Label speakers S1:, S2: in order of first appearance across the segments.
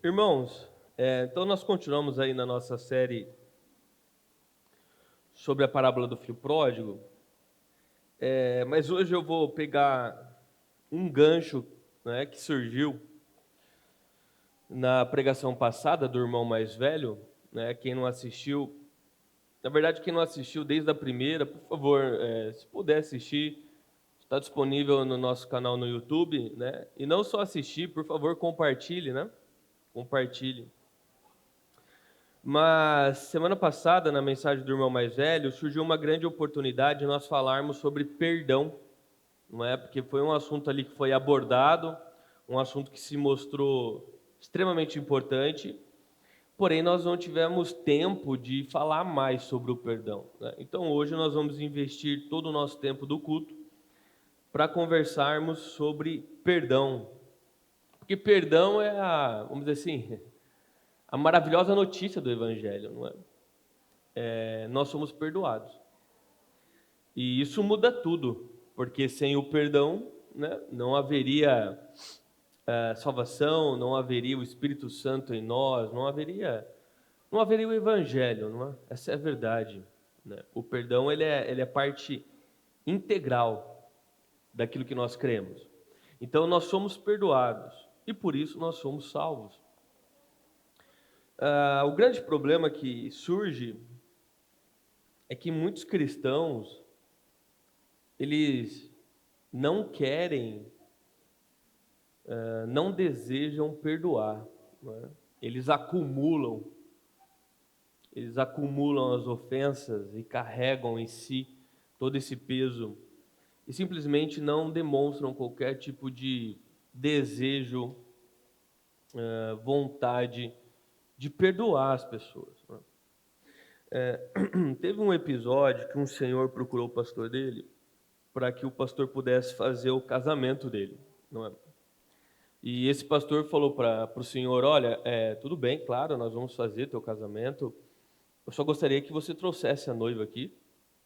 S1: Irmãos, então nós continuamos aí na nossa série sobre a parábola do filho pródigo, mas hoje eu vou pegar um gancho, né, que surgiu na pregação passada do irmão mais velho, né, quem não assistiu, na verdade quem não assistiu desde a primeira, por favor, se puder assistir, está disponível no nosso canal no YouTube, né, e não só assistir, por favor, compartilhe, né, compartilhe. Mas semana passada, na mensagem do irmão mais velho, surgiu uma grande oportunidade de nós falarmos sobre perdão, não é? Porque foi um assunto ali que foi abordado, um assunto que se mostrou extremamente importante, porém nós não tivemos tempo de falar mais sobre o perdão, né? Então hoje nós vamos investir todo o nosso tempo do culto para conversarmos sobre perdão, porque perdão é vamos dizer assim, a maravilhosa notícia do Evangelho, não é? Nós somos perdoados. E isso muda tudo, porque sem o perdão, né, não haveria salvação, não haveria o Espírito Santo em nós, não haveria o Evangelho, não é? Essa é a verdade, né? O perdão ele é parte integral daquilo que nós cremos. Então nós somos perdoados e por isso nós somos salvos. O grande problema que surge é que muitos cristãos, eles não querem, não desejam perdoar, não é? Eles acumulam as ofensas e carregam em si todo esse peso e simplesmente não demonstram qualquer tipo de desejo, vontade de perdoar as pessoas, não é? Teve um episódio que um senhor procurou o pastor dele para que o pastor pudesse fazer o casamento dele, não é? E esse pastor falou para o senhor: olha, tudo bem, claro, nós vamos fazer teu casamento, eu só gostaria que você trouxesse a noiva aqui,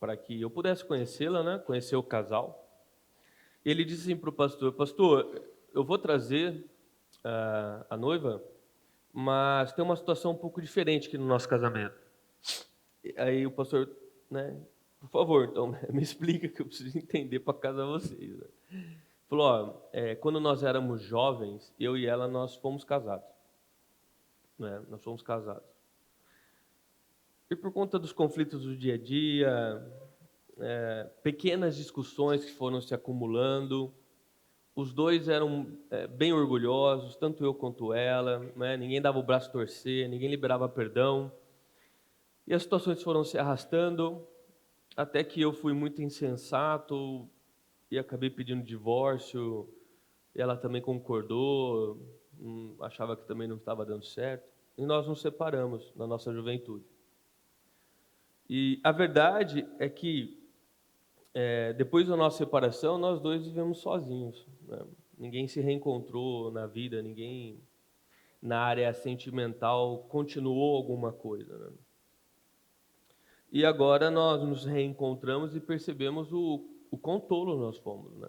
S1: para que eu pudesse conhecê-la, né? Conhecer o casal. E ele disse assim para o pastor: pastor, eu vou trazer a noiva, mas tem uma situação um pouco diferente aqui no nosso casamento. Aí o pastor, né, por favor, então me explica que eu preciso entender para casar vocês, né? Falou: ó, quando nós éramos jovens, eu e ela, nós fomos casados, né? Nós fomos casados. E por conta dos conflitos do dia a dia, pequenas discussões que foram se acumulando, os dois eram bem orgulhosos, tanto eu quanto ela, né? Ninguém dava o braço a torcer, ninguém liberava perdão. E as situações foram se arrastando, até que eu fui muito insensato e acabei pedindo divórcio. E ela também concordou, achava que também não estava dando certo. E nós nos separamos na nossa juventude. E a verdade é que, depois da nossa separação, nós dois vivemos sozinhos, né? Ninguém se reencontrou na vida, ninguém na área sentimental continuou alguma coisa, né? E agora nós nos reencontramos e percebemos o quão tolo nós fomos, né?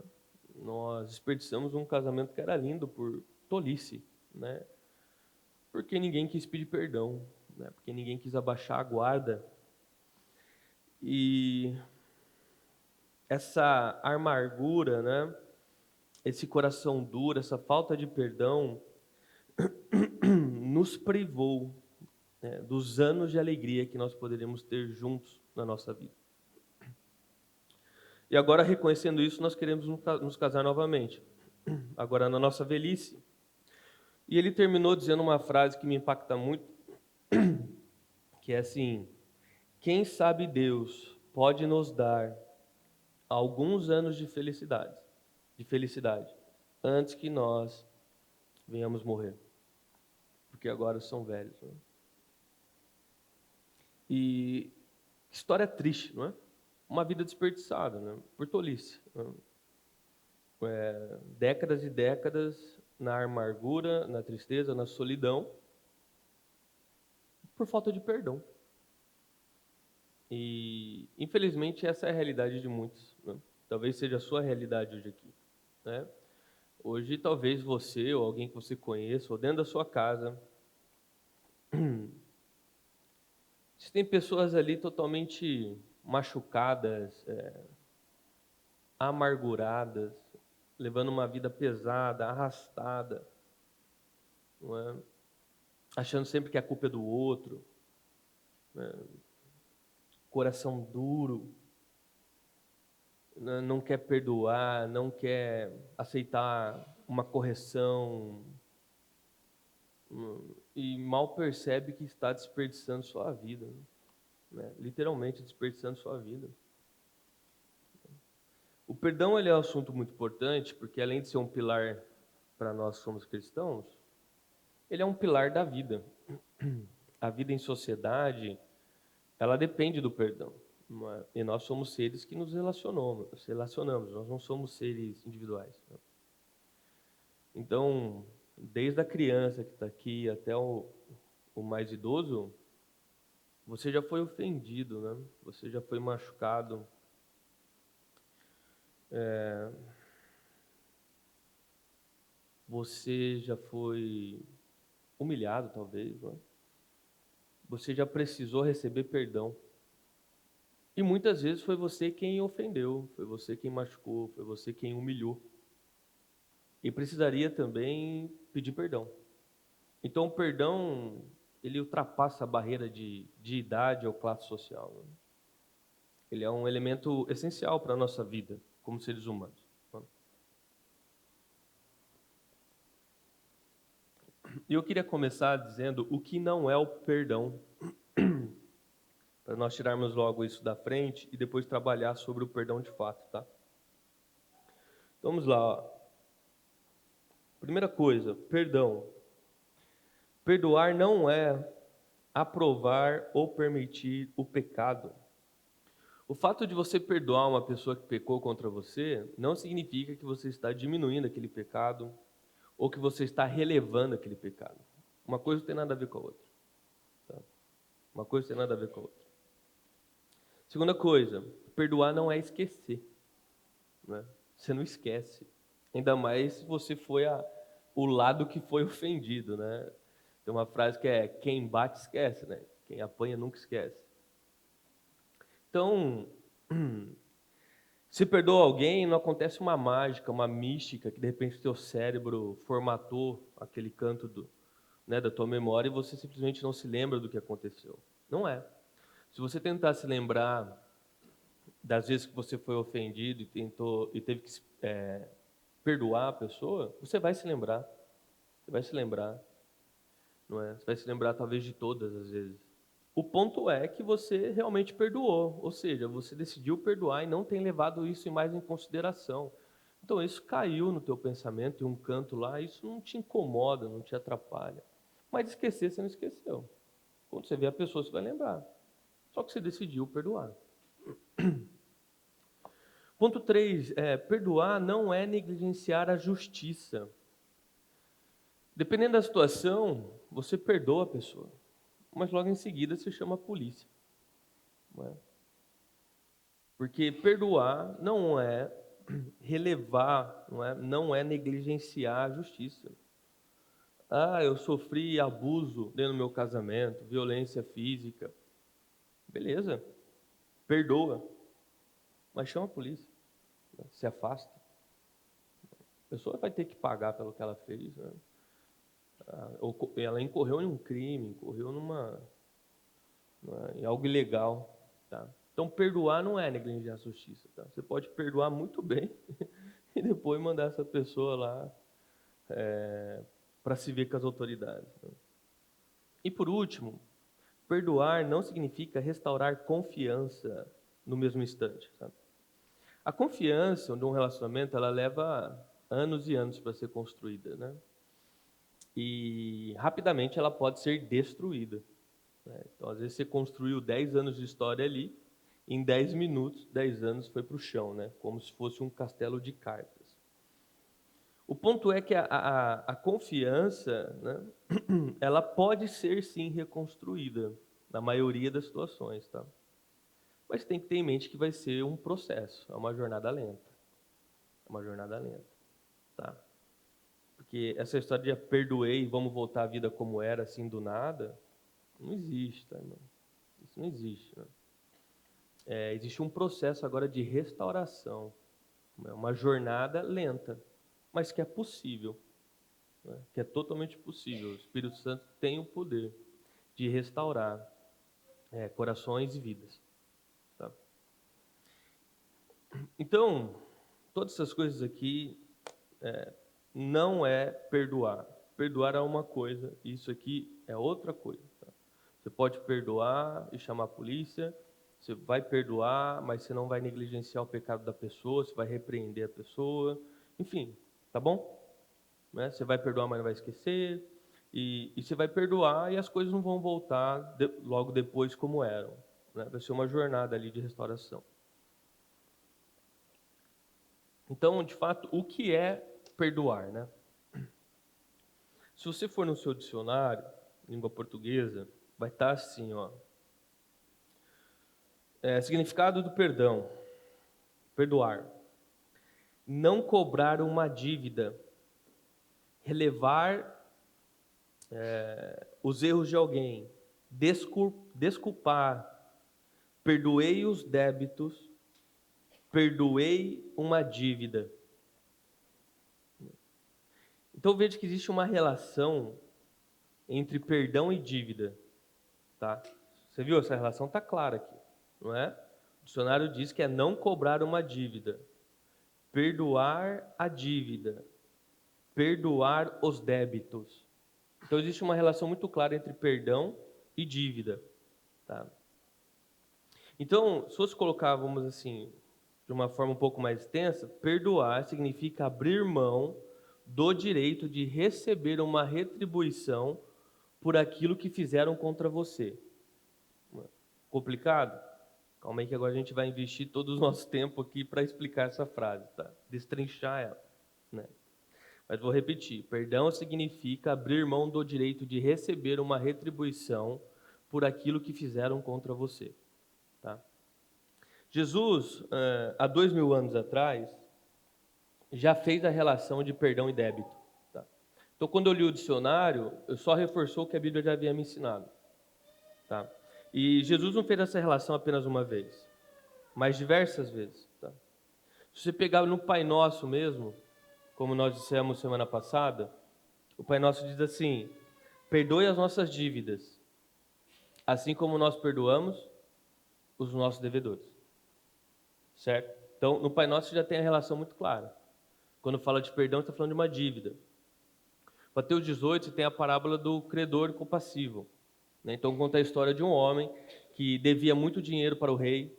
S1: Nós desperdiçamos um casamento que era lindo por tolice, né? Porque ninguém quis pedir perdão, né? Porque ninguém quis abaixar a guarda. E essa amargura, né? Esse coração duro, essa falta de perdão nos privou né, dos anos de alegria que nós poderíamos ter juntos na nossa vida. E agora, reconhecendo isso, nós queremos nos casar novamente, agora na nossa velhice. E ele terminou dizendo uma frase que me impacta muito, que é assim: quem sabe Deus pode nos dar alguns anos de felicidade, antes que nós venhamos morrer, porque agora são velhos, né? E que história triste, não é? Uma vida desperdiçada, né? Por tolice, né? Décadas e décadas na amargura, na tristeza, na solidão, por falta de perdão. E, infelizmente, essa é a realidade de muitos, né? Talvez seja a sua realidade hoje aqui, né? Hoje, talvez você ou alguém que você conheça, ou dentro da sua casa, existem pessoas ali totalmente machucadas, amarguradas, levando uma vida pesada, arrastada, não é? Achando sempre que a culpa é do outro, né? Coração duro, né? Não quer perdoar, não quer aceitar uma correção, e mal percebe que está desperdiçando sua vida, né? Literalmente desperdiçando sua vida. O perdão, ele é um assunto muito importante, porque além de ser um pilar para nós que somos cristãos, ele é um pilar da vida. A vida em sociedade, ela depende do perdão, não é? E nós somos seres que nos relacionamos, nós não somos seres individuais, né? Então, desde a criança que está aqui até o mais idoso, você já foi ofendido, né? Você já foi machucado. Você já foi humilhado, talvez, não é? Você já precisou receber perdão. E muitas vezes foi você quem ofendeu, foi você quem machucou, foi você quem humilhou. E precisaria também pedir perdão. Então, o perdão, ele ultrapassa a barreira de idade ou classe social, né? Ele é um elemento essencial para a nossa vida, como seres humanos, né? E eu queria começar dizendo o que não é o perdão, para nós tirarmos logo isso da frente e depois trabalhar sobre o perdão de fato, tá? Vamos lá. Primeira coisa, perdão. Perdoar não é aprovar ou permitir o pecado. O fato de você perdoar uma pessoa que pecou contra você não significa que você está diminuindo aquele pecado ou que você está relevando aquele pecado. Uma coisa não tem nada a ver com a outra, tá? Uma coisa não tem nada a ver com a outra. Segunda coisa, perdoar não é esquecer, né? Você não esquece. Ainda mais se você foi o lado que foi ofendido, né? Tem uma frase que é: quem bate esquece, né? Quem apanha nunca esquece. Então, se perdoa alguém, não acontece uma mágica, uma mística, que de repente o teu cérebro formatou aquele canto né, da tua memória e você simplesmente não se lembra do que aconteceu. Não é. Se você tentar se lembrar das vezes que você foi ofendido e teve que perdoar a pessoa, você vai se lembrar. Você vai se lembrar, não é? Você vai se lembrar talvez de todas as vezes. O ponto é que você realmente perdoou, ou seja, você decidiu perdoar e não tem levado isso mais em consideração. Então isso caiu no teu pensamento, em um canto lá, isso não te incomoda, não te atrapalha. Mas esquecer, você não esqueceu. Quando você vê a pessoa, você vai lembrar. Só que você decidiu perdoar. Ponto 3, perdoar não é negligenciar a justiça. Dependendo da situação, você perdoa a pessoa, mas logo em seguida você chama a polícia, não é? Porque perdoar não é relevar, não é negligenciar a justiça. Ah, eu sofri abuso dentro do meu casamento, violência física. Beleza, perdoa, mas chama a polícia, né? Se afasta. A pessoa vai ter que pagar pelo que ela fez, né? Ela incorreu em um crime, incorreu não é? É algo ilegal, tá? Então, perdoar não é negligência à justiça, tá? Você pode perdoar muito bem e depois mandar essa pessoa lá para se ver com as autoridades, né? E por último, perdoar não significa restaurar confiança no mesmo instante, sabe? A confiança de um relacionamento, ela leva anos e anos para ser construída, né? E rapidamente ela pode ser destruída, né? Então, às vezes você construiu 10 anos de história ali, em 10 minutos, 10 anos foi para o chão, né? Como se fosse um castelo de cartas. O ponto é que a confiança, né? Ela pode ser sim reconstruída, na maioria das situações, tá? Mas tem que ter em mente que vai ser um processo, é uma jornada lenta. É uma jornada lenta, tá? Porque essa história de perdoei e vamos voltar à vida como era, assim, do nada, não existe, tá, irmão? Isso não existe, né? Existe um processo agora de restauração, né? Uma jornada lenta, mas que é possível, né? Que é totalmente possível. O Espírito Santo tem o poder de restaurar corações e vidas, tá? Então, todas essas coisas aqui não é perdoar. Perdoar é uma coisa, isso aqui é outra coisa, tá? Você pode perdoar e chamar a polícia, você vai perdoar, mas você não vai negligenciar o pecado da pessoa, você vai repreender a pessoa, enfim, tá bom? Né? Você vai perdoar, mas não vai esquecer, e você vai perdoar e as coisas não vão voltar logo depois como eram, né? Vai ser uma jornada ali de restauração. Então, de fato, o que é perdoar, né? Se você for no seu dicionário, língua portuguesa, vai estar assim, ó. Significado do perdão, perdoar. Não cobrar uma dívida, relevar os erros de alguém, desculpar, perdoei os débitos, perdoei uma dívida. Então veja que existe uma relação entre perdão e dívida, tá? Você viu? Essa relação está clara aqui, não é? O dicionário diz que é não cobrar uma dívida, perdoar a dívida, perdoar os débitos. Então existe uma relação muito clara entre perdão e dívida, tá? Então, se fosse colocar, vamos assim, de uma forma um pouco mais extensa, perdoar significa abrir mão do direito de receber uma retribuição por aquilo que fizeram contra você. Complicado? Calma aí que agora a gente vai investir todo o nosso tempo aqui para explicar essa frase, tá? Destrinchar ela, né? Mas vou repetir. Perdão significa abrir mão do direito de receber uma retribuição por aquilo que fizeram contra você, tá? Jesus, há 2000 anos atrás, já fez a relação de perdão e débito, tá? Então, quando eu li o dicionário, eu só reforçou o que a Bíblia já havia me ensinado, tá? E Jesus não fez essa relação apenas uma vez, mas diversas vezes, tá? Se você pegar no Pai Nosso mesmo, como nós dissemos semana passada, o Pai Nosso diz assim: perdoe as nossas dívidas, assim como nós perdoamos os nossos devedores. Certo? Então, no Pai Nosso já tem a relação muito clara. Quando fala de perdão, está falando de uma dívida. Mateus 18 você tem a parábola do credor compassivo, né? Então, conta a história de um homem que devia muito dinheiro para o rei,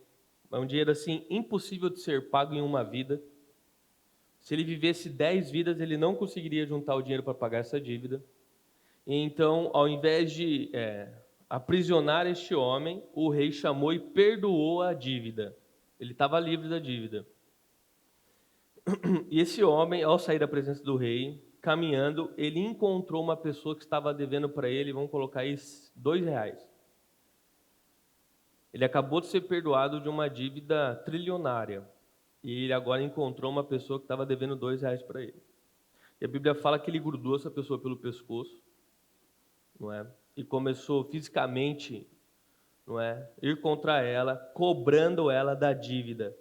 S1: um dinheiro assim impossível de ser pago em uma vida. Se ele vivesse 10 vidas, ele não conseguiria juntar o dinheiro para pagar essa dívida. E então, ao invés de aprisionar este homem, o rei chamou e perdoou a dívida. Ele estava livre da dívida. E esse homem, ao sair da presença do rei, caminhando, ele encontrou uma pessoa que estava devendo para ele, vamos colocar aí, R$ 2. Ele acabou de ser perdoado de uma dívida trilionária. E ele agora encontrou uma pessoa que estava devendo R$ 2 para ele. E a Bíblia fala que ele grudou essa pessoa pelo pescoço, não é? E começou fisicamente, não é, ir contra ela, cobrando ela da dívida.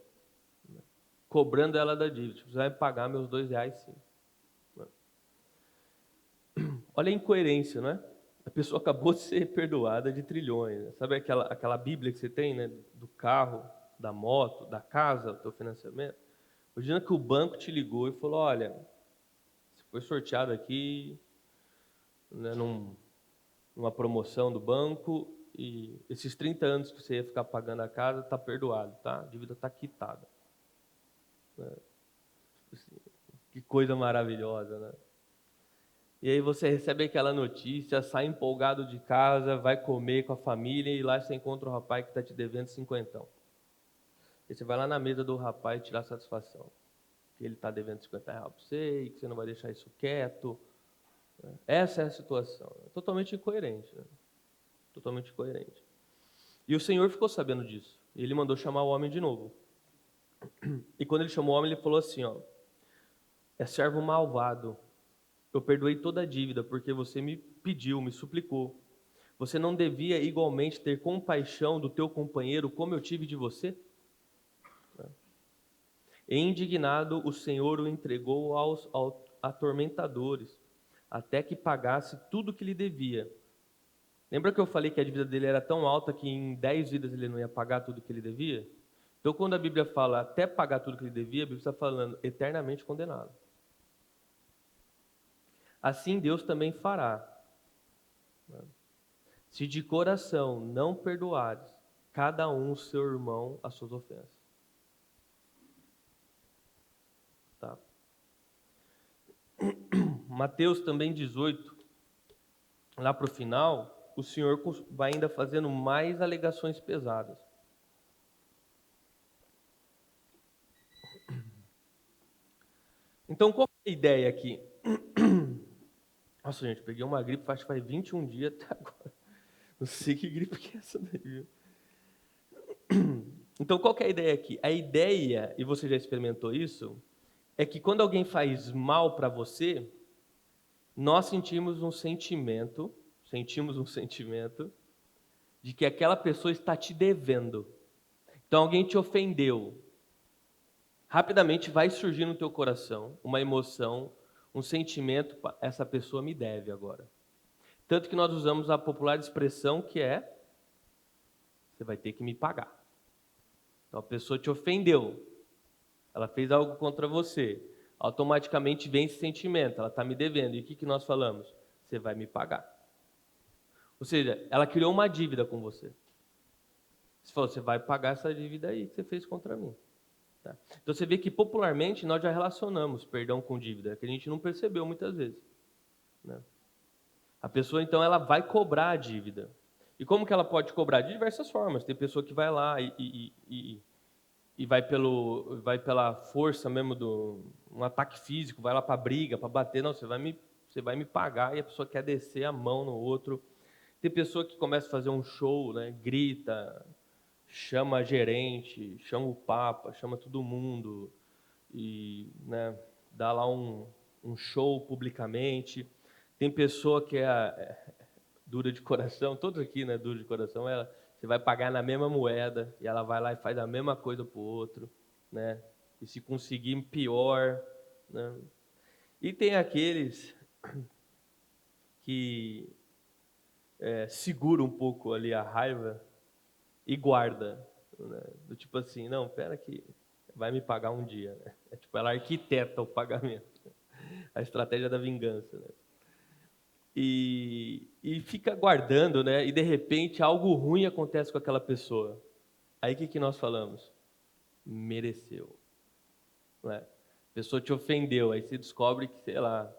S1: Cobrando ela da dívida. Você vai pagar meus R$ 2, sim. Olha a incoerência, não é? A pessoa acabou de ser perdoada de trilhões, né? Sabe aquela Bíblia que você tem, né? Do carro, da moto, da casa, do teu financiamento? Imagina que o banco te ligou e falou: olha, você foi sorteado aqui, né, numa promoção do banco, e esses 30 anos que você ia ficar pagando a casa está perdoado, tá? A dívida está quitada. Que coisa maravilhosa, né? E aí você recebe aquela notícia, sai empolgado de casa, vai comer com a família e lá você encontra o rapaz que está te devendo 50. E você vai lá na mesa do rapaz tirar satisfação. Que ele está devendo 50 reais para você e que você não vai deixar isso quieto. Essa é a situação. É totalmente incoerente. Né? Totalmente incoerente. E o Senhor ficou sabendo disso. E ele mandou chamar o homem de novo. E quando ele chamou o homem, ele falou assim, ó: é servo malvado. Eu perdoei toda a dívida porque você me pediu, me suplicou. Você não devia igualmente ter compaixão do teu companheiro como eu tive de você? E indignado, o Senhor o entregou aos atormentadores, até que pagasse tudo que lhe devia. Lembra que eu falei que a dívida dele era tão alta que em 10 vidas ele não ia pagar tudo que ele devia? Então, quando a Bíblia fala até pagar tudo que ele devia, a Bíblia está falando eternamente condenado. Assim Deus também fará. Se de coração não perdoares cada um seu irmão as suas ofensas. Tá? Mateus também 18, lá para o final, o Senhor vai ainda fazendo mais alegações pesadas. Então, qual é a ideia aqui? Nossa, gente, peguei uma gripe, acho que faz 21 dias até agora. Não sei que gripe que é essa daí. Então, qual que é a ideia aqui? A ideia, e você já experimentou isso, é que quando alguém faz mal para você, nós sentimos um sentimento de que aquela pessoa está te devendo. Então, alguém te ofendeu. Rapidamente vai surgir no teu coração uma emoção, um sentimento: essa pessoa me deve agora. Tanto que nós usamos a popular expressão que é: você vai ter que me pagar. Então a pessoa te ofendeu, ela fez algo contra você, automaticamente vem esse sentimento: ela está me devendo. E o que nós falamos? Você vai me pagar. Ou seja, ela criou uma dívida com você. Você falou: você vai pagar essa dívida aí que você fez contra mim. Tá? Então você vê que popularmente nós já relacionamos perdão com dívida, que a gente não percebeu muitas vezes. Né? A pessoa então ela vai cobrar a dívida. E como que ela pode cobrar? De diversas formas. Tem pessoa que vai lá e vai pela força mesmo um ataque físico, vai lá para briga, para bater. Não, você vai me pagar, e a pessoa quer descer a mão no outro. Tem pessoa que começa a fazer um show, né? Grita, chama a gerente, chama o papa, chama todo mundo e, né, dá lá um show publicamente. Tem pessoa que é dura de coração, todos aqui, né, dura de coração, você vai pagar na mesma moeda e ela vai lá e faz a mesma coisa pro outro, né? E se conseguir, pior, né? E tem aqueles que segura um pouco ali a raiva e guarda, né? Do tipo assim: não, pera que vai me pagar um dia, né? É tipo, ela arquiteta o pagamento, a estratégia da vingança, né? E fica guardando, né? E de repente algo ruim acontece com aquela pessoa. Aí o que nós falamos? Mereceu, né? A pessoa te ofendeu, aí você descobre que, sei lá,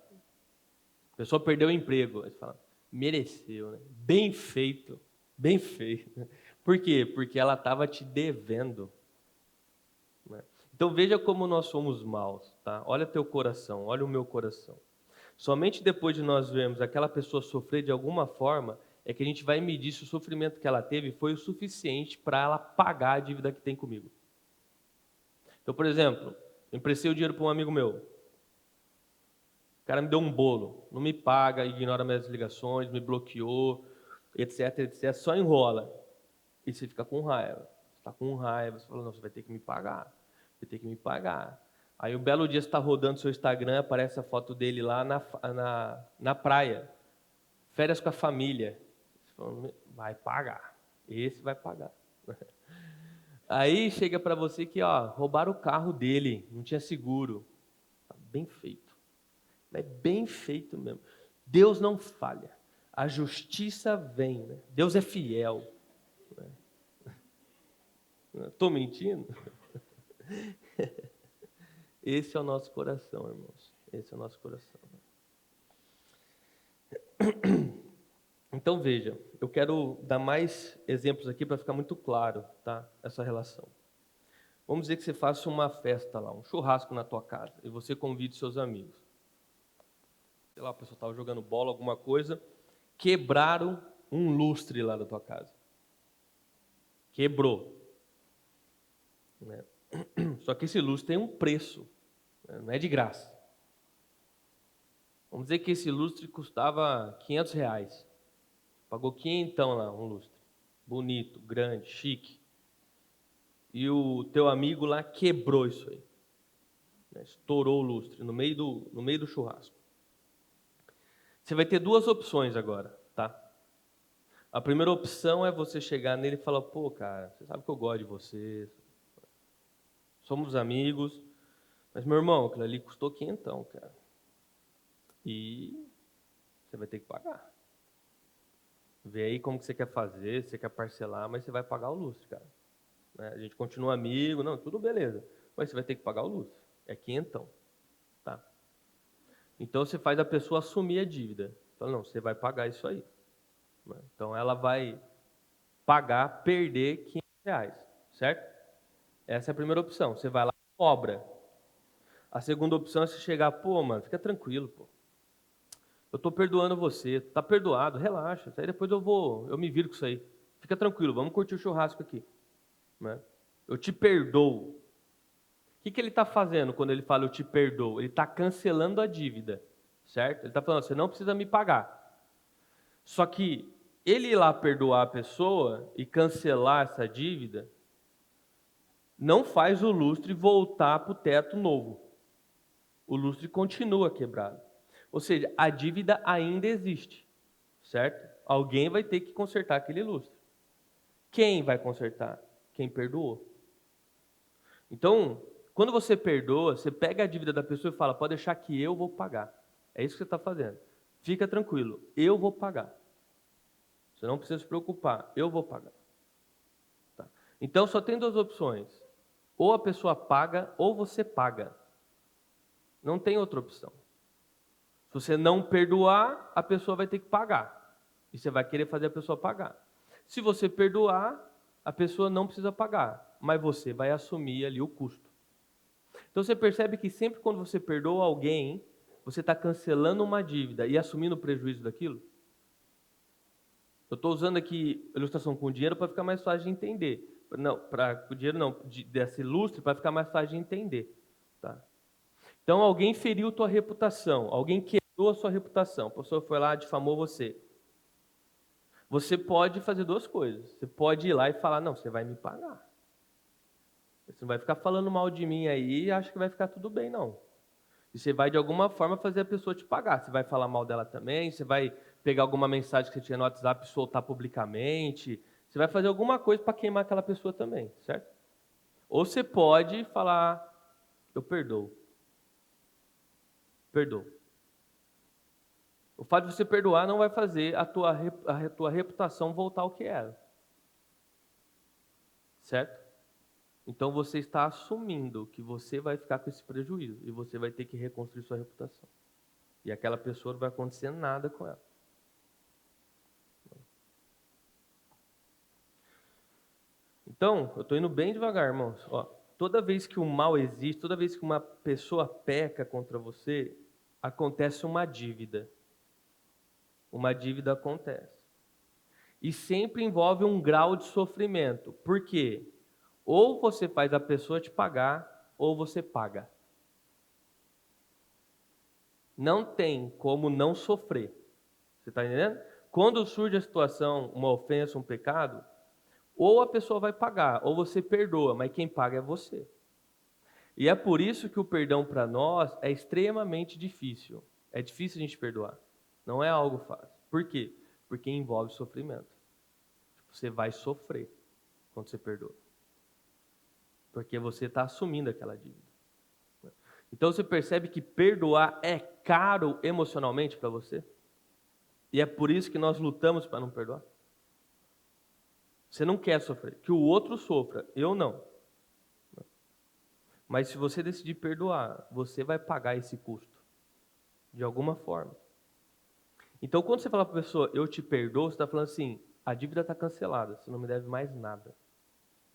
S1: a pessoa perdeu o emprego, aí você fala: mereceu, né? Bem feito, bem feito. Por quê? Porque ela estava te devendo. Né? Então veja como nós somos maus, tá? Olha teu coração, olha o meu coração. Somente depois de nós vermos aquela pessoa sofrer de alguma forma, é que a gente vai medir se o sofrimento que ela teve foi o suficiente para ela pagar a dívida que tem comigo. Então, por exemplo, eu emprestei o dinheiro para um amigo meu. O cara me deu um bolo, não me paga, ignora minhas ligações, me bloqueou, etc, etc, só enrola. E você fica com raiva. Você está com raiva, você fala: não, você vai ter que me pagar, vai ter que me pagar. Aí um belo dia você está rodando seu Instagram, aparece a foto dele lá na praia, Férias com a família. Você fala, vai pagar. Esse vai pagar. Aí chega para você que, roubaram o carro dele, não tinha seguro. Bem feito. É bem feito mesmo. Deus não falha. A justiça vem, né? Deus é fiel. Estou mentindo? Esse é o nosso coração, irmãos. Esse é o nosso coração. Então veja, eu quero dar mais exemplos aqui para ficar muito claro, tá? Essa relação. Vamos dizer que você faça uma festa lá, um churrasco na tua casa, e você convide seus amigos. Sei lá, a pessoa estava jogando bola, alguma coisa, quebraram um lustre lá da tua casa. Quebrou. Né? Só que esse lustre tem um preço, né? Não é de graça. Vamos dizer que esse lustre custava R$500. Pagou quinhentão lá, um lustre. Bonito, grande, chique. E o teu amigo lá quebrou isso aí. Né? Estourou o lustre no meio do churrasco. Você vai ter duas opções agora, tá? A primeira opção é você chegar nele e falar, pô, cara, você sabe que eu gosto de você. Somos amigos. Mas, meu irmão, aquilo ali custou quinhentão, cara. E você vai ter que pagar. Vê aí como que você quer fazer, se você quer parcelar, mas você vai pagar o lustre, cara. Né? A gente continua amigo, não, tudo beleza. Mas você vai ter que pagar o lustre. É quinhentão. Tá? Então você faz a pessoa assumir a dívida. Fala, não, você vai pagar isso aí. Então ela vai pagar, perder R$500, certo? Essa é a primeira opção. Você vai lá e cobra. A segunda opção é você chegar, pô, mano, fica tranquilo, pô. Eu estou perdoando você, está perdoado, relaxa. Aí depois eu me viro com isso aí. Fica tranquilo, vamos curtir o churrasco aqui. Né? Eu te perdoo. O que ele está fazendo quando ele fala eu te perdoo? Ele está cancelando a dívida, certo? Ele está falando, você não precisa me pagar. Só que ele ir lá perdoar a pessoa e cancelar essa dívida, não faz o lustre voltar para o teto novo. O lustre continua quebrado. Ou seja, a dívida ainda existe, certo? Alguém vai ter que consertar aquele lustre. Quem vai consertar? Quem perdoou. Então, quando você perdoa, você pega a dívida da pessoa e fala, pode deixar que eu vou pagar. É isso que você está fazendo. Fica tranquilo, eu vou pagar. Você não precisa se preocupar, eu vou pagar. Tá? Então, só tem duas opções. Ou a pessoa paga, ou você paga. Não tem outra opção. Se você não perdoar, a pessoa vai ter que pagar. E você vai querer fazer a pessoa pagar. Se você perdoar, a pessoa não precisa pagar, mas você vai assumir ali o custo. Então você percebe que sempre quando você perdoa alguém, você está cancelando uma dívida e assumindo o prejuízo daquilo. Eu estou usando aqui ilustração com dinheiro para ficar mais fácil de entender. Não, o dinheiro não, desse lustre para ficar mais fácil de entender. Tá? Então alguém feriu tua reputação, alguém quebrou a sua reputação, a pessoa foi lá e difamou você. Você pode fazer duas coisas. Você pode ir lá e falar, não, você vai me pagar. Você não vai ficar falando mal de mim aí e acha que vai ficar tudo bem, não. E você vai, de alguma forma, fazer a pessoa te pagar. Você vai falar mal dela também, você vai pegar alguma mensagem que você tinha no WhatsApp e soltar publicamente. Você vai fazer alguma coisa para queimar aquela pessoa também, certo? Ou você pode falar, eu perdoo. Perdoo. O fato de você perdoar não vai fazer a tua reputação voltar ao que era. Certo? Então você está assumindo que você vai ficar com esse prejuízo e você vai ter que reconstruir sua reputação. E aquela pessoa não vai acontecer nada com ela. Então, eu estou indo bem devagar, irmãos. Ó, toda vez que o mal existe, toda vez que uma pessoa peca contra você, acontece uma dívida. Uma dívida acontece. E sempre envolve um grau de sofrimento. Por quê? Ou você faz a pessoa te pagar, ou você paga. Não tem como não sofrer. Você está entendendo? Quando surge a situação, uma ofensa, um pecado, ou a pessoa vai pagar, ou você perdoa, mas quem paga é você. E é por isso que o perdão para nós é extremamente difícil. É difícil a gente perdoar. Não é algo fácil. Por quê? Porque envolve sofrimento. Você vai sofrer quando você perdoa. Porque você está assumindo aquela dívida. Então você percebe que perdoar é caro emocionalmente para você? E é por isso que nós lutamos para não perdoar? Você não quer sofrer, que o outro sofra, eu não. Mas se você decidir perdoar, você vai pagar esse custo, de alguma forma. Então quando você fala para a pessoa, eu te perdoo, você está falando assim, a dívida está cancelada, você não me deve mais nada.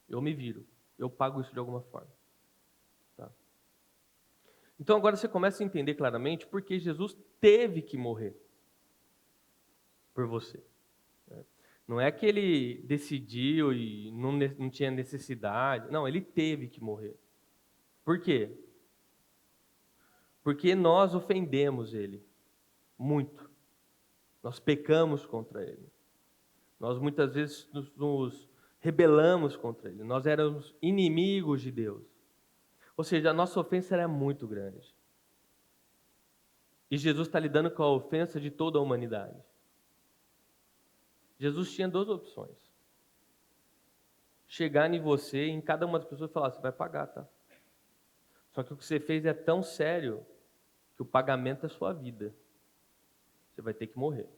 S1: Eu me viro, eu pago isso de alguma forma. Tá? Então agora você começa a entender claramente porque Jesus teve que morrer por você. Não é que ele decidiu e não tinha necessidade. Não, ele teve que morrer. Por quê? Porque nós ofendemos ele muito. Nós pecamos contra ele. Nós muitas vezes nos rebelamos contra ele. Nós éramos inimigos de Deus. Ou seja, a nossa ofensa era muito grande. E Jesus está lidando com a ofensa de toda a humanidade. Jesus tinha duas opções. Chegar em você, em cada uma das pessoas e falar, você vai pagar, tá? Só que o que você fez é tão sério que o pagamento é sua vida. Você vai ter que morrer.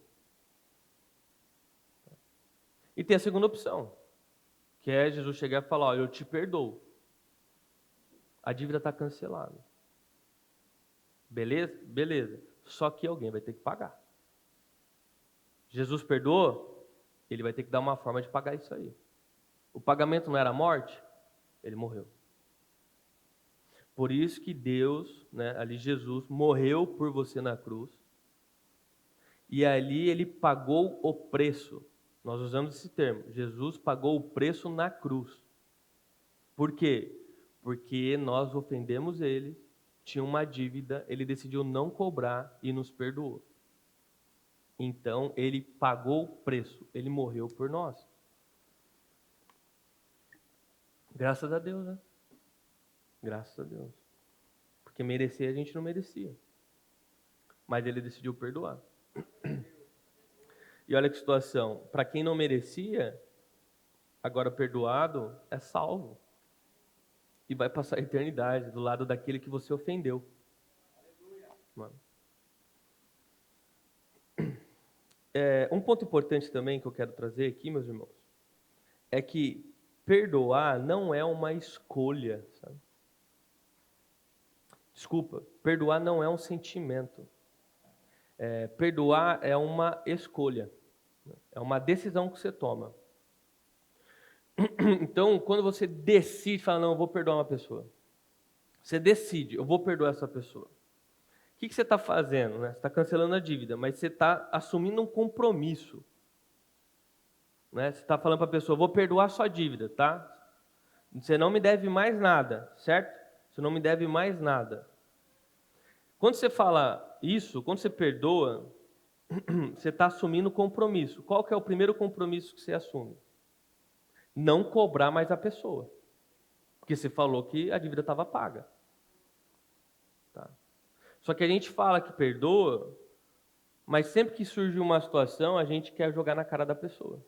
S1: E tem a segunda opção, que é Jesus chegar e falar, eu te perdoo. A dívida está cancelada. Beleza? Beleza. Só que alguém vai ter que pagar. Jesus perdoou, ele vai ter que dar uma forma de pagar isso aí. O pagamento não era a morte? Ele morreu. Por isso que Deus, ali Jesus, morreu por você na cruz. E ali ele pagou o preço. Nós usamos esse termo. Jesus pagou o preço na cruz. Por quê? Porque nós ofendemos ele, tinha uma dívida, ele decidiu não cobrar e nos perdoou. Então, ele pagou o preço, ele morreu por nós. Graças a Deus, né? Graças a Deus. Porque merecer a gente não merecia. Mas ele decidiu perdoar. E olha que situação, para quem não merecia, agora perdoado, é salvo. E vai passar a eternidade do lado daquele que você ofendeu. Mano. Um ponto importante também que eu quero trazer aqui, meus irmãos, é que perdoar não é uma escolha, sabe? Desculpa, perdoar não é um sentimento. Perdoar é uma escolha, é uma decisão que você toma. Então, quando você decide, fala, não, eu vou perdoar uma pessoa. Você decide, eu vou perdoar essa pessoa. O que você está fazendo? Né? Você está cancelando a dívida, mas você está assumindo um compromisso. Né? Você está falando para a pessoa, eu vou perdoar a sua dívida, tá? Você não me deve mais nada, certo? Você não me deve mais nada. Quando você fala isso, quando você perdoa, você está assumindo compromisso. Qual que é o primeiro compromisso que você assume? Não cobrar mais a pessoa. Porque você falou que a dívida estava paga. Tá? Só que a gente fala que perdoa, mas sempre que surge uma situação, a gente quer jogar na cara da pessoa.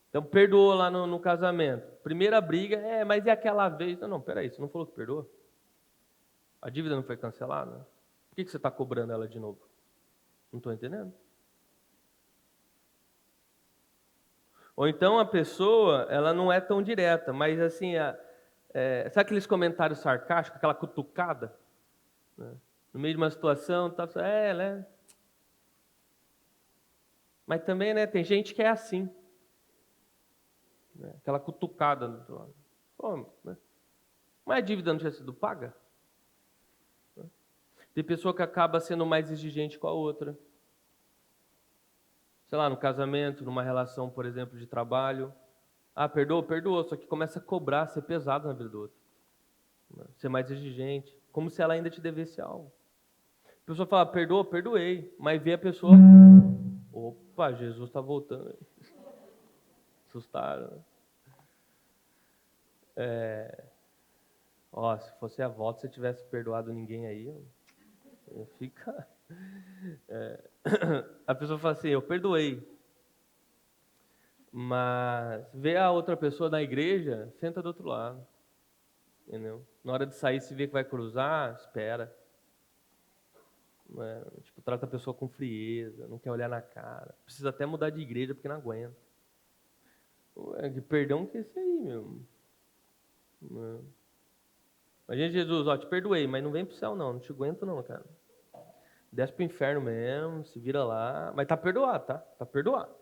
S1: Então, perdoou lá no casamento. Primeira briga, mas é aquela vez. Não, peraí, você não falou que perdoa? A dívida não foi cancelada? Por que você está cobrando ela de novo? Não estou entendendo. Ou então a pessoa, ela não é tão direta, mas assim, sabe aqueles comentários sarcásticos, aquela cutucada? Né? No meio de uma situação, tá, né? Mas também, né, tem gente que é assim. Né? Aquela cutucada do outro lado. Pô, né? Mas a dívida não tinha sido paga? Né? Tem pessoa que acaba sendo mais exigente com a outra. Sei lá, no casamento, numa relação, por exemplo, de trabalho. Ah, perdoou? Perdoou, só que começa a cobrar, ser pesado na vida do outro. Né? Ser mais exigente, como se ela ainda te devesse algo. A pessoa fala, perdoa? Perdoei. Mas vê a pessoa, opa, Jesus está voltando. Assustaram. Se fosse a volta, se tivesse perdoado ninguém aí, fica... A pessoa fala assim, eu perdoei. Mas vê a outra pessoa na igreja, senta do outro lado. Entendeu? Na hora de sair, se vê que vai cruzar, espera. Tipo, trata a pessoa com frieza, não quer olhar na cara. Precisa até mudar de igreja porque não aguenta. Que perdão que é esse aí, meu. Imagina Jesus, ó, te perdoei, mas não vem pro céu não te aguento não, cara. Desce pro inferno mesmo, se vira lá. Mas tá perdoado, tá? Tá perdoado.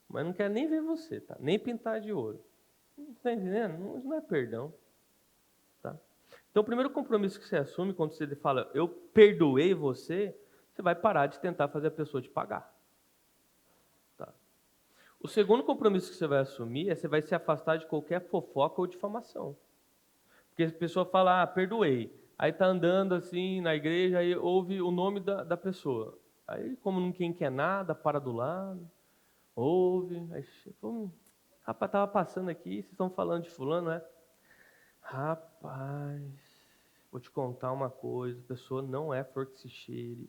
S1: Mas não quer nem ver você, tá? Nem pintar de ouro. Não tá entendendo? Não é perdão. Tá? Então, o primeiro compromisso que você assume quando você fala, eu perdoei você, você vai parar de tentar fazer a pessoa te pagar. Tá? O segundo compromisso que você vai assumir é você vai se afastar de qualquer fofoca ou difamação. Porque a pessoa fala, perdoei. Aí tá andando assim na igreja, aí ouve o nome da pessoa. Aí, como ninguém quer nada, para do lado, ouve. Aí, rapaz, tava passando aqui, vocês estão falando de fulano, né? Rapaz, vou te contar uma coisa, a pessoa não é flor que se cheire.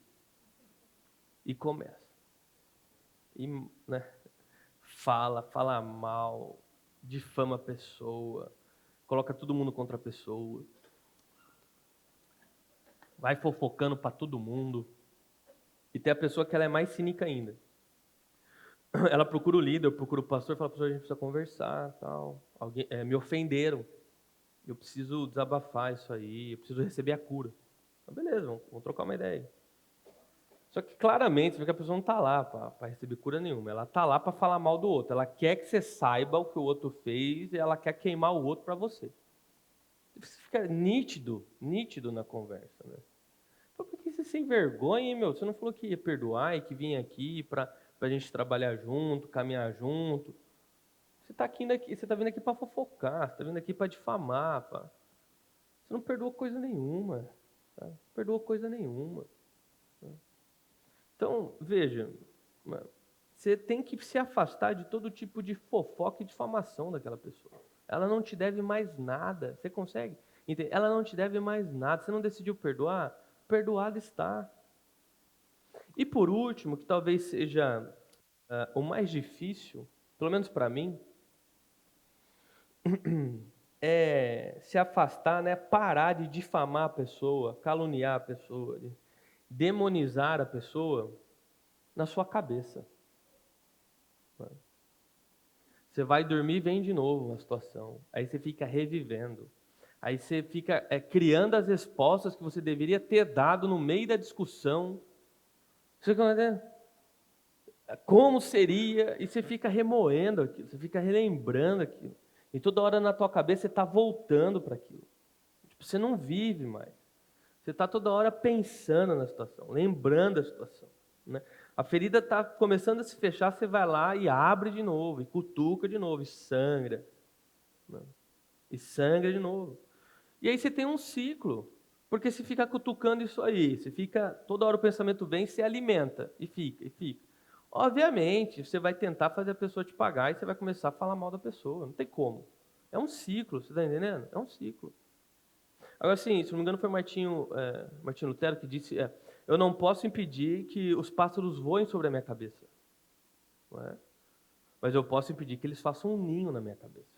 S1: E começa. E, né, fala mal, difama a pessoa, coloca todo mundo contra a pessoa. Vai fofocando para todo mundo. E tem a pessoa que ela é mais cínica ainda. Ela procura o líder, procura o pastor, fala, pastor, a gente precisa conversar, tal. Me ofenderam. Eu preciso desabafar isso aí, eu preciso receber a cura. Então, beleza, vamos trocar uma ideia. Só que claramente, você vê que a pessoa não está lá para receber cura nenhuma. Ela está lá para falar mal do outro. Ela quer que você saiba o que o outro fez e ela quer queimar o outro para você. Você fica nítido na conversa, né? Por que você sem vergonha, hein, meu? Você não falou que ia perdoar e que vinha aqui para a gente trabalhar junto, caminhar junto. Você está vindo aqui para fofocar, você está vindo aqui para difamar. Você não perdoou coisa nenhuma. Tá? Não perdoou coisa nenhuma. Tá? Então, veja, você tem que se afastar de todo tipo de fofoca e difamação daquela pessoa. Ela não te deve mais nada. Você consegue? Ela não te deve mais nada. Você não decidiu perdoar? Perdoado está. E por último, que talvez seja o mais difícil, pelo menos para mim, é se afastar, né? Parar de difamar a pessoa, caluniar a pessoa, demonizar a pessoa na sua cabeça. Você vai dormir e vem de novo uma situação. Aí você fica revivendo. Aí você fica criando as respostas que você deveria ter dado no meio da discussão. Você como seria? E você fica remoendo aquilo, você fica relembrando aquilo. E toda hora na tua cabeça você está voltando para aquilo. Tipo, você não vive mais. Você está toda hora pensando na situação, lembrando a situação. Né? A ferida está começando a se fechar, você vai lá e abre de novo, e cutuca de novo, e sangra. Né? E sangra de novo. E aí você tem um ciclo, porque se fica cutucando isso aí, você fica, toda hora o pensamento vem, se alimenta, e fica, e fica. Obviamente, você vai tentar fazer a pessoa te pagar e você vai começar a falar mal da pessoa, não tem como. É um ciclo, você está entendendo? É um ciclo. Agora, sim, se não me engano, foi Martinho Lutero que disse: eu não posso impedir que os pássaros voem sobre a minha cabeça, não é? Mas eu posso impedir que eles façam um ninho na minha cabeça.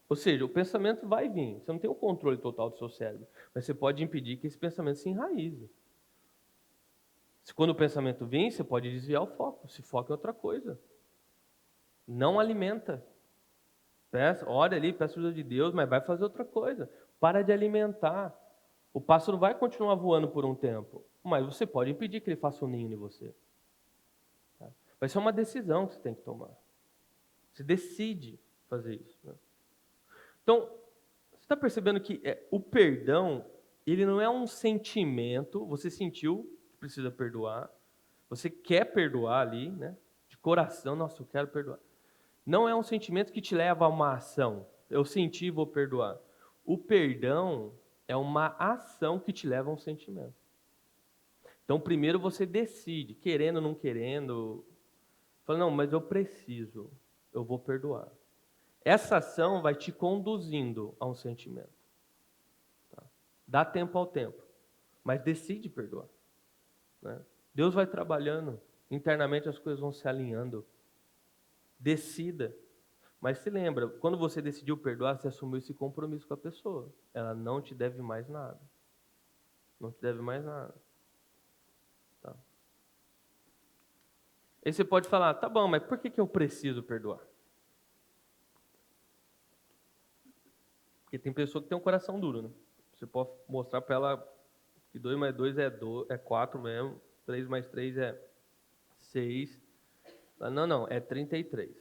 S1: Ou seja, o pensamento vai vir, você não tem o controle total do seu cérebro, mas você pode impedir que esse pensamento se enraize. Se quando o pensamento vir, você pode desviar o foco, se foca em outra coisa. Não alimenta. Ora ali, peça ajuda de Deus, mas vai fazer outra coisa. Para de alimentar. O pássaro vai continuar voando por um tempo, mas você pode impedir que ele faça um ninho em você. Tá? Vai ser uma decisão que você tem que tomar. Você decide fazer isso. Né? Então, você está percebendo que o perdão, ele não é um sentimento, você sentiu que precisa perdoar, você quer perdoar ali, né? De coração, nossa, eu quero perdoar. Não é um sentimento que te leva a uma ação. Eu senti, vou perdoar. O perdão é uma ação que te leva a um sentimento. Então, primeiro você decide, querendo ou não querendo, fala, não, mas eu preciso, eu vou perdoar. Essa ação vai te conduzindo a um sentimento. Tá? Dá tempo ao tempo, mas decide perdoar. né? Deus vai trabalhando, internamente as coisas vão se alinhando. Decida. Mas se lembra, quando você decidiu perdoar, você assumiu esse compromisso com a pessoa. Ela não te deve mais nada. Não te deve mais nada. Tá? Aí você pode falar, tá bom, mas por que eu preciso perdoar? Porque tem pessoa que tem um coração duro, né? Você pode mostrar para ela que 2 mais 2 é 4 mesmo, 3 mais 3 é 6. Não, é 33.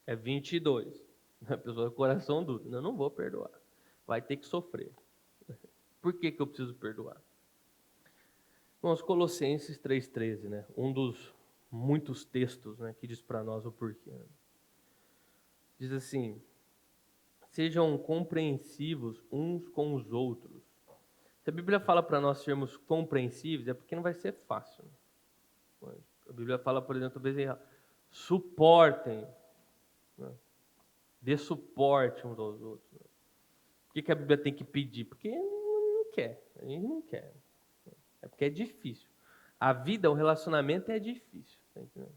S1: É 22. A pessoa com coração duro. Não vou perdoar. Vai ter que sofrer. Por que eu preciso perdoar? Bom, os Colossenses 3,13, né? Um dos muitos textos, né, que diz para nós o porquê. Diz assim: sejam compreensivos uns com os outros. Se a Bíblia fala para nós sermos compreensíveis, é porque não vai ser fácil. A Bíblia fala, por exemplo, talvez suportem, né? Dê suporte uns aos outros. Né? Por que a Bíblia tem que pedir? Porque não quer, a gente não quer. É porque é difícil. A vida, o relacionamento é difícil. Tá entendendo?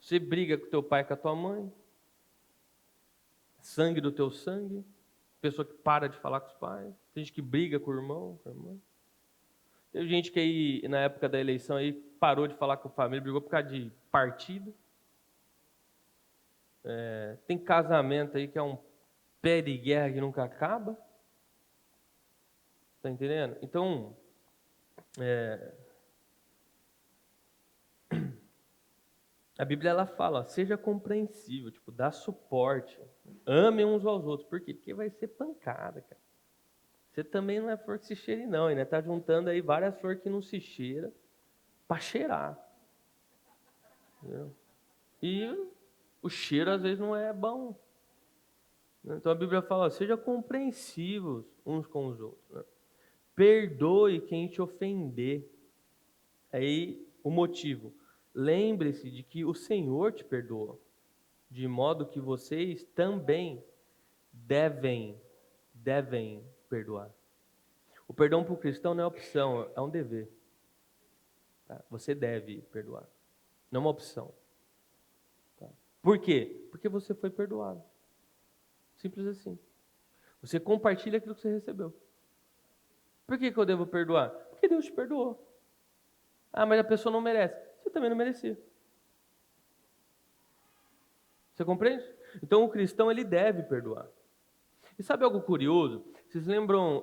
S1: Você briga com teu pai, com a tua mãe, sangue do teu sangue, pessoa que para de falar com os pais, tem gente que briga com o irmão, com a irmã. Tem gente que aí, na época da eleição, aí, parou de falar com a família, brigou por causa de partido. Tem casamento aí que é um pé de guerra que nunca acaba. Tá entendendo? Então, a Bíblia ela fala, ó, seja compreensível, tipo, dá suporte, amem uns aos outros. Por quê? Porque vai ser pancada, cara. Você também não é flor que se cheire, não. Né? Tá juntando aí várias flores que não se cheira para cheirar. Entendeu? E o cheiro às vezes não é bom. Então a Bíblia fala, ó, seja compreensivos uns com os outros. Né? Perdoe quem te ofender. Aí o motivo. Lembre-se de que o Senhor te perdoa, de modo que vocês também devem perdoar. O perdão para o cristão não é opção, é um dever. Tá? Você deve perdoar, não é uma opção. Tá? Por quê? Porque você foi perdoado. Simples assim. Você compartilha aquilo que você recebeu. Por que eu devo perdoar? Porque Deus te perdoou. Ah, mas a pessoa não merece. Você também não merecia. Você compreende? Então o cristão ele deve perdoar. E sabe algo curioso? Vocês lembram,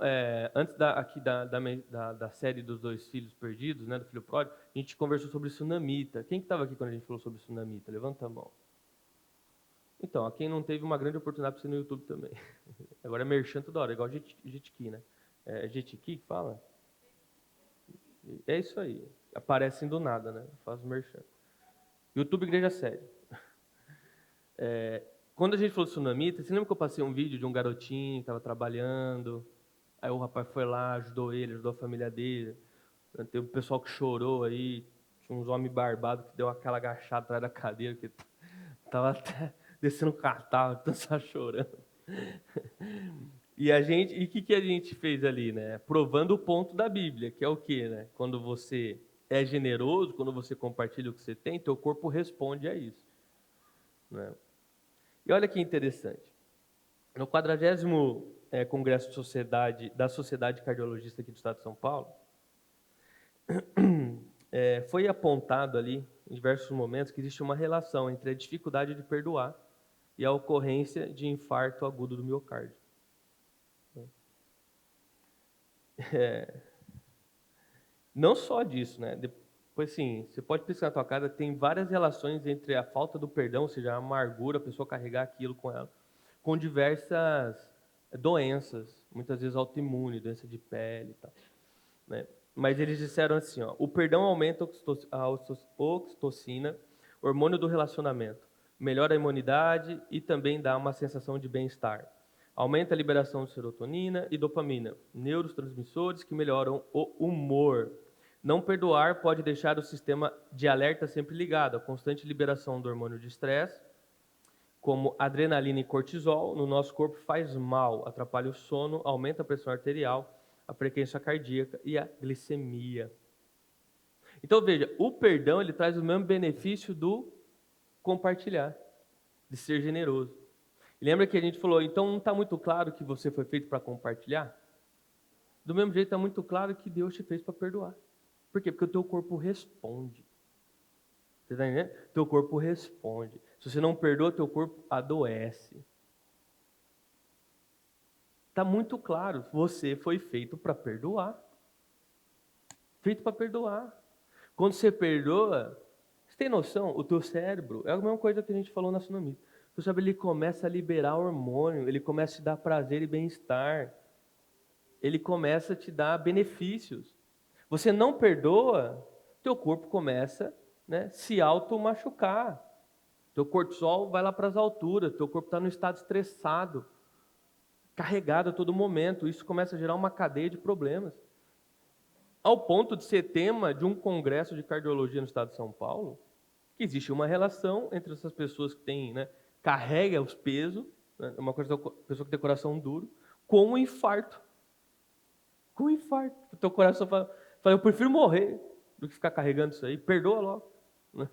S1: antes da série dos 2 filhos perdidos, né, do filho pródigo, a gente conversou sobre Sunamita. Quem que estava aqui quando a gente falou sobre Sunamita? Levanta a mão. Então, quem não teve uma grande oportunidade para ser no YouTube também. Agora é merchan toda hora, igual Jetiki, né? É Jetiki que fala? É isso aí. Aparecem do nada, né? Faz merchan. YouTube Igreja Série. Quando a gente falou de Sunamita, você lembra que eu passei um vídeo de um garotinho que estava trabalhando? Aí o rapaz foi lá, ajudou ele, ajudou a família dele. Tem um pessoal que chorou aí. Tinha uns homens barbados que deu aquela agachada atrás da cadeira, que estava até descendo o catarro, tanto só chorando. E o que a gente fez ali, né? Provando o ponto da Bíblia, que é o quê, né? Quando você é generoso, quando você compartilha o que você tem, teu corpo responde a isso. Né? E olha que interessante. No 40º Congresso da Sociedade Cardiologista aqui do Estado de São Paulo, foi apontado ali, em diversos momentos, que existe uma relação entre a dificuldade de perdoar e a ocorrência de infarto agudo do miocárdio. Não só disso, né? Depois, assim, você pode pensar na tua casa, tem várias relações entre a falta do perdão, ou seja, a amargura, a pessoa carregar aquilo com ela, com diversas doenças, muitas vezes autoimune, doença de pele e tal. Né? Mas eles disseram assim, ó, o perdão aumenta a ocitocina, hormônio do relacionamento, melhora a imunidade e também dá uma sensação de bem-estar. Aumenta a liberação de serotonina e dopamina, neurotransmissores que melhoram o humor. Não perdoar pode deixar o sistema de alerta sempre ligado, a constante liberação do hormônio de estresse, como adrenalina e cortisol, no nosso corpo faz mal, atrapalha o sono, aumenta a pressão arterial, a frequência cardíaca e a glicemia. Então veja, o perdão ele traz o mesmo benefício do compartilhar, de ser generoso. E lembra que a gente falou, então não está muito claro que você foi feito para compartilhar? Do mesmo jeito está muito claro que Deus te fez para perdoar. Por quê? Porque o teu corpo responde. Você está entendendo? Teu corpo responde. Se você não perdoa, teu corpo adoece. Está muito claro, você foi feito para perdoar. Feito para perdoar. Quando você perdoa, você tem noção? O teu cérebro, é a mesma coisa que a gente falou na sonomia. O teu cérebro ele começa a liberar hormônio, ele começa a te dar prazer e bem-estar. Ele começa a te dar benefícios. Você não perdoa, teu corpo começa, né, se auto-machucar. Teu cortisol vai lá para as alturas, teu corpo está no estado estressado, carregado a todo momento. Isso começa a gerar uma cadeia de problemas. Ao ponto de ser tema de um congresso de cardiologia no estado de São Paulo, que existe uma relação entre essas pessoas que têm, né, carrega os pesos, né, uma coisa, pessoa que tem coração duro, com o infarto. Com o infarto. O teu coração fala, eu prefiro morrer do que ficar carregando isso aí. Perdoa logo. Né?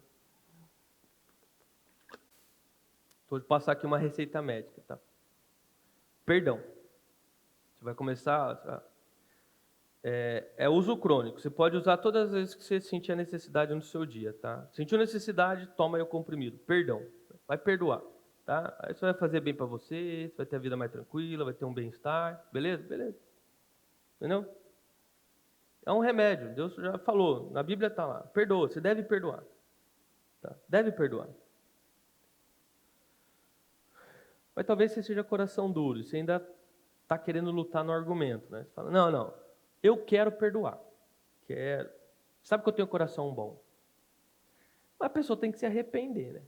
S1: Vou passar aqui uma receita médica, tá? Perdão. Você vai começar... É uso crônico. Você pode usar todas as vezes que você sentir a necessidade no seu dia, tá? Sentiu necessidade, toma aí o comprimido. Perdão. Vai perdoar, tá? Aí isso vai fazer bem para você, você vai ter a vida mais tranquila, vai ter um bem-estar. Beleza? Beleza. Entendeu? É um remédio. Deus já falou. Na Bíblia está lá. Perdoa. Você deve perdoar. Tá? Deve perdoar. Mas talvez você seja coração duro. Você ainda está querendo lutar no argumento, né? Você fala, não. Eu quero perdoar. Quero. Sabe que eu tenho um coração bom. Mas a pessoa tem que se arrepender, né?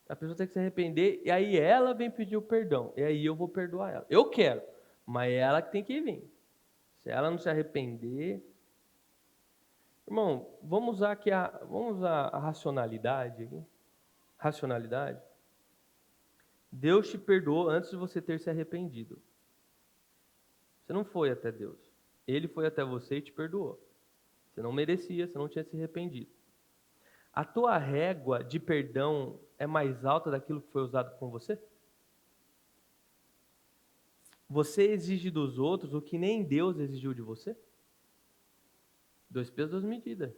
S1: A pessoa tem que se arrepender e aí ela vem pedir o perdão. E aí eu vou perdoar ela. Eu quero, mas é ela que tem que vir. Se ela não se arrepender... Irmão, vamos usar a racionalidade aqui. Racionalidade. Deus te perdoou antes de você ter se arrependido. Você não foi até Deus. Ele foi até você e te perdoou. Você não merecia, você não tinha se arrependido. A tua régua de perdão é mais alta daquilo que foi usado com você? Você exige dos outros o que nem Deus exigiu de você? 2 pesos, 2 medidas.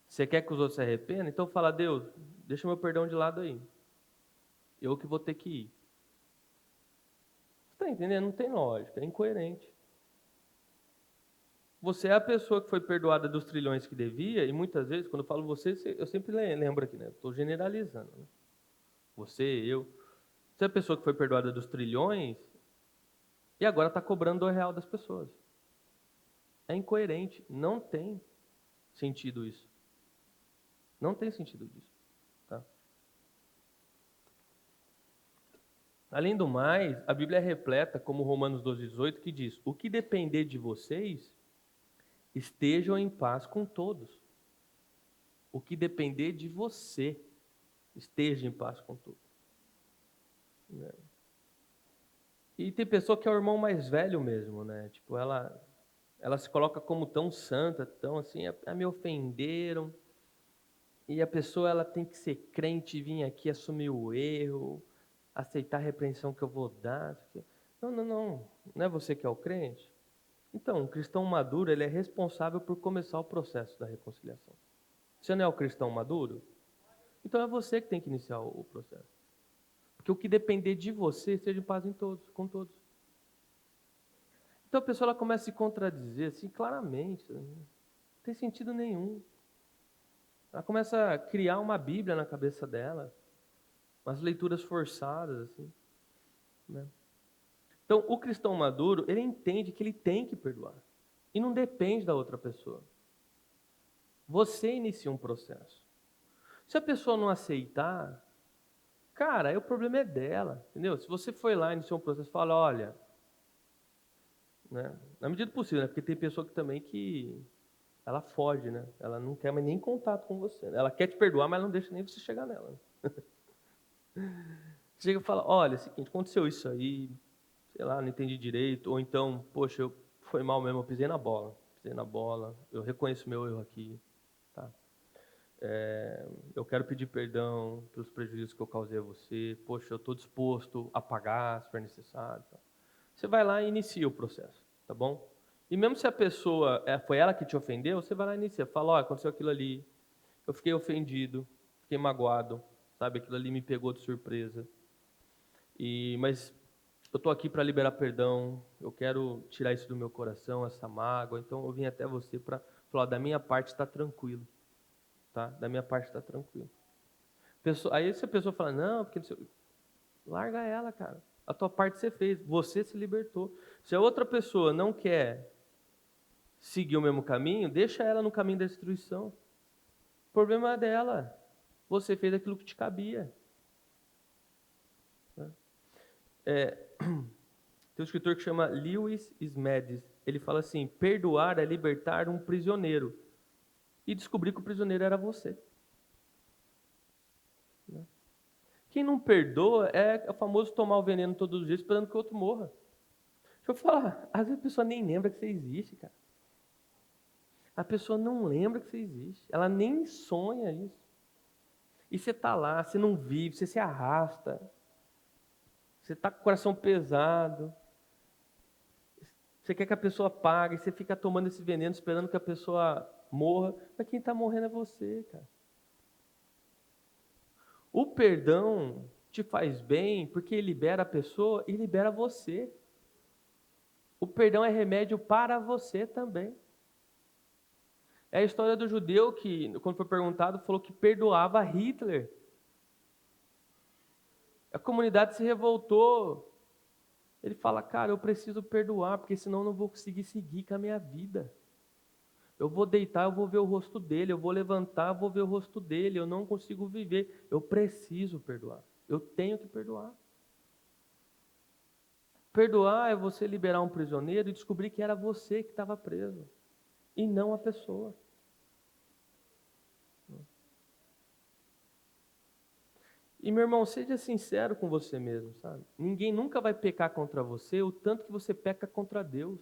S1: Você quer que os outros se arrependam? Então fala, Deus, deixa meu perdão de lado aí. Eu que vou ter que ir. Você está entendendo? Não tem lógica, é incoerente. Você é a pessoa que foi perdoada dos trilhões que devia, e muitas vezes, quando eu falo você, eu sempre lembro aqui, né? Estou generalizando. Né? Você, eu. Você é a pessoa que foi perdoada dos trilhões e agora está cobrando R$ 2 das pessoas. É incoerente. Não tem sentido isso. Não tem sentido disso. Tá? Além do mais, a Bíblia é repleta, como Romanos 12:18, que diz: o que depender de vocês, estejam em paz com todos. O que depender de você, esteja em paz com todos. E tem pessoa que é o irmão mais velho mesmo, né? Tipo, ela se coloca como tão santa, tão assim, me ofenderam. E a pessoa ela tem que ser crente e vir aqui assumir o erro, aceitar a repreensão que eu vou dar. Não é você que é o crente? Então, o cristão maduro, ele é responsável por começar o processo da reconciliação. Você não é o cristão maduro? Então é você que tem que iniciar o processo. Porque o que depender de você, esteja em paz com todos. Então a pessoa ela começa a se contradizer assim claramente. Não tem sentido nenhum. Ela começa a criar uma Bíblia na cabeça dela. Umas leituras forçadas, assim. Né? Então o cristão maduro, ele entende que ele tem que perdoar. E não depende da outra pessoa. Você inicia um processo. Se a pessoa não aceitar, cara, aí o problema é dela, entendeu? Se você foi lá e iniciou um processo, fala, olha, né, na medida do possível, né, porque tem pessoa que também que ela foge, né? Ela não quer mais nem contato com você. Né? Ela quer te perdoar, mas não deixa nem você chegar nela. Você chega e fala, olha, é o seguinte, aconteceu isso aí, sei lá, não entendi direito, ou então, poxa, eu foi mal mesmo, eu pisei na bola, eu reconheço meu erro aqui, tá? Eu quero pedir perdão pelos prejuízos que eu causei a você, poxa, eu estou disposto a pagar se for necessário. Tá? Você vai lá e inicia o processo, tá bom? E mesmo se a pessoa, foi ela que te ofendeu, você vai lá e inicia, fala, olha, aconteceu aquilo ali, eu fiquei ofendido, fiquei magoado, sabe, aquilo ali me pegou de surpresa, mas eu estou aqui para liberar perdão, eu quero tirar isso do meu coração, essa mágoa, então eu vim até você para falar, da minha parte está tranquilo, tá? Da minha parte está tranquilo. Aí se a pessoa fala, não, porque não sei... larga ela, cara. A tua parte você fez, você se libertou. Se a outra pessoa não quer seguir o mesmo caminho, deixa ela no caminho da destruição. O problema é dela. Você fez aquilo que te cabia. Tem um escritor que chama Lewis Smedes. Ele fala assim, perdoar é libertar um prisioneiro. E descobrir que o prisioneiro era você. Quem não perdoa é o famoso tomar o veneno todos os dias esperando que o outro morra. Deixa eu falar, às vezes a pessoa nem lembra que você existe, cara. A pessoa não lembra que você existe. Ela nem sonha isso. E você está lá, você não vive, você se arrasta. Você está com o coração pesado. Você quer que a pessoa pague, você fica tomando esse veneno esperando que a pessoa morra. Mas quem está morrendo é você, cara. O perdão te faz bem porque libera a pessoa e libera você. O perdão é remédio para você também. É a história do judeu que, quando foi perguntado, falou que perdoava Hitler. A comunidade se revoltou. Ele fala, cara, eu preciso perdoar, porque senão eu não vou conseguir seguir com a minha vida. Eu vou deitar, eu vou ver o rosto dele, eu vou levantar, eu vou ver o rosto dele, eu não consigo viver. Eu preciso perdoar. Eu tenho que perdoar. Perdoar é você liberar um prisioneiro e descobrir que era você que estava preso, e não a pessoa. E, meu irmão, seja sincero com você mesmo, sabe? Ninguém nunca vai pecar contra você o tanto que você peca contra Deus.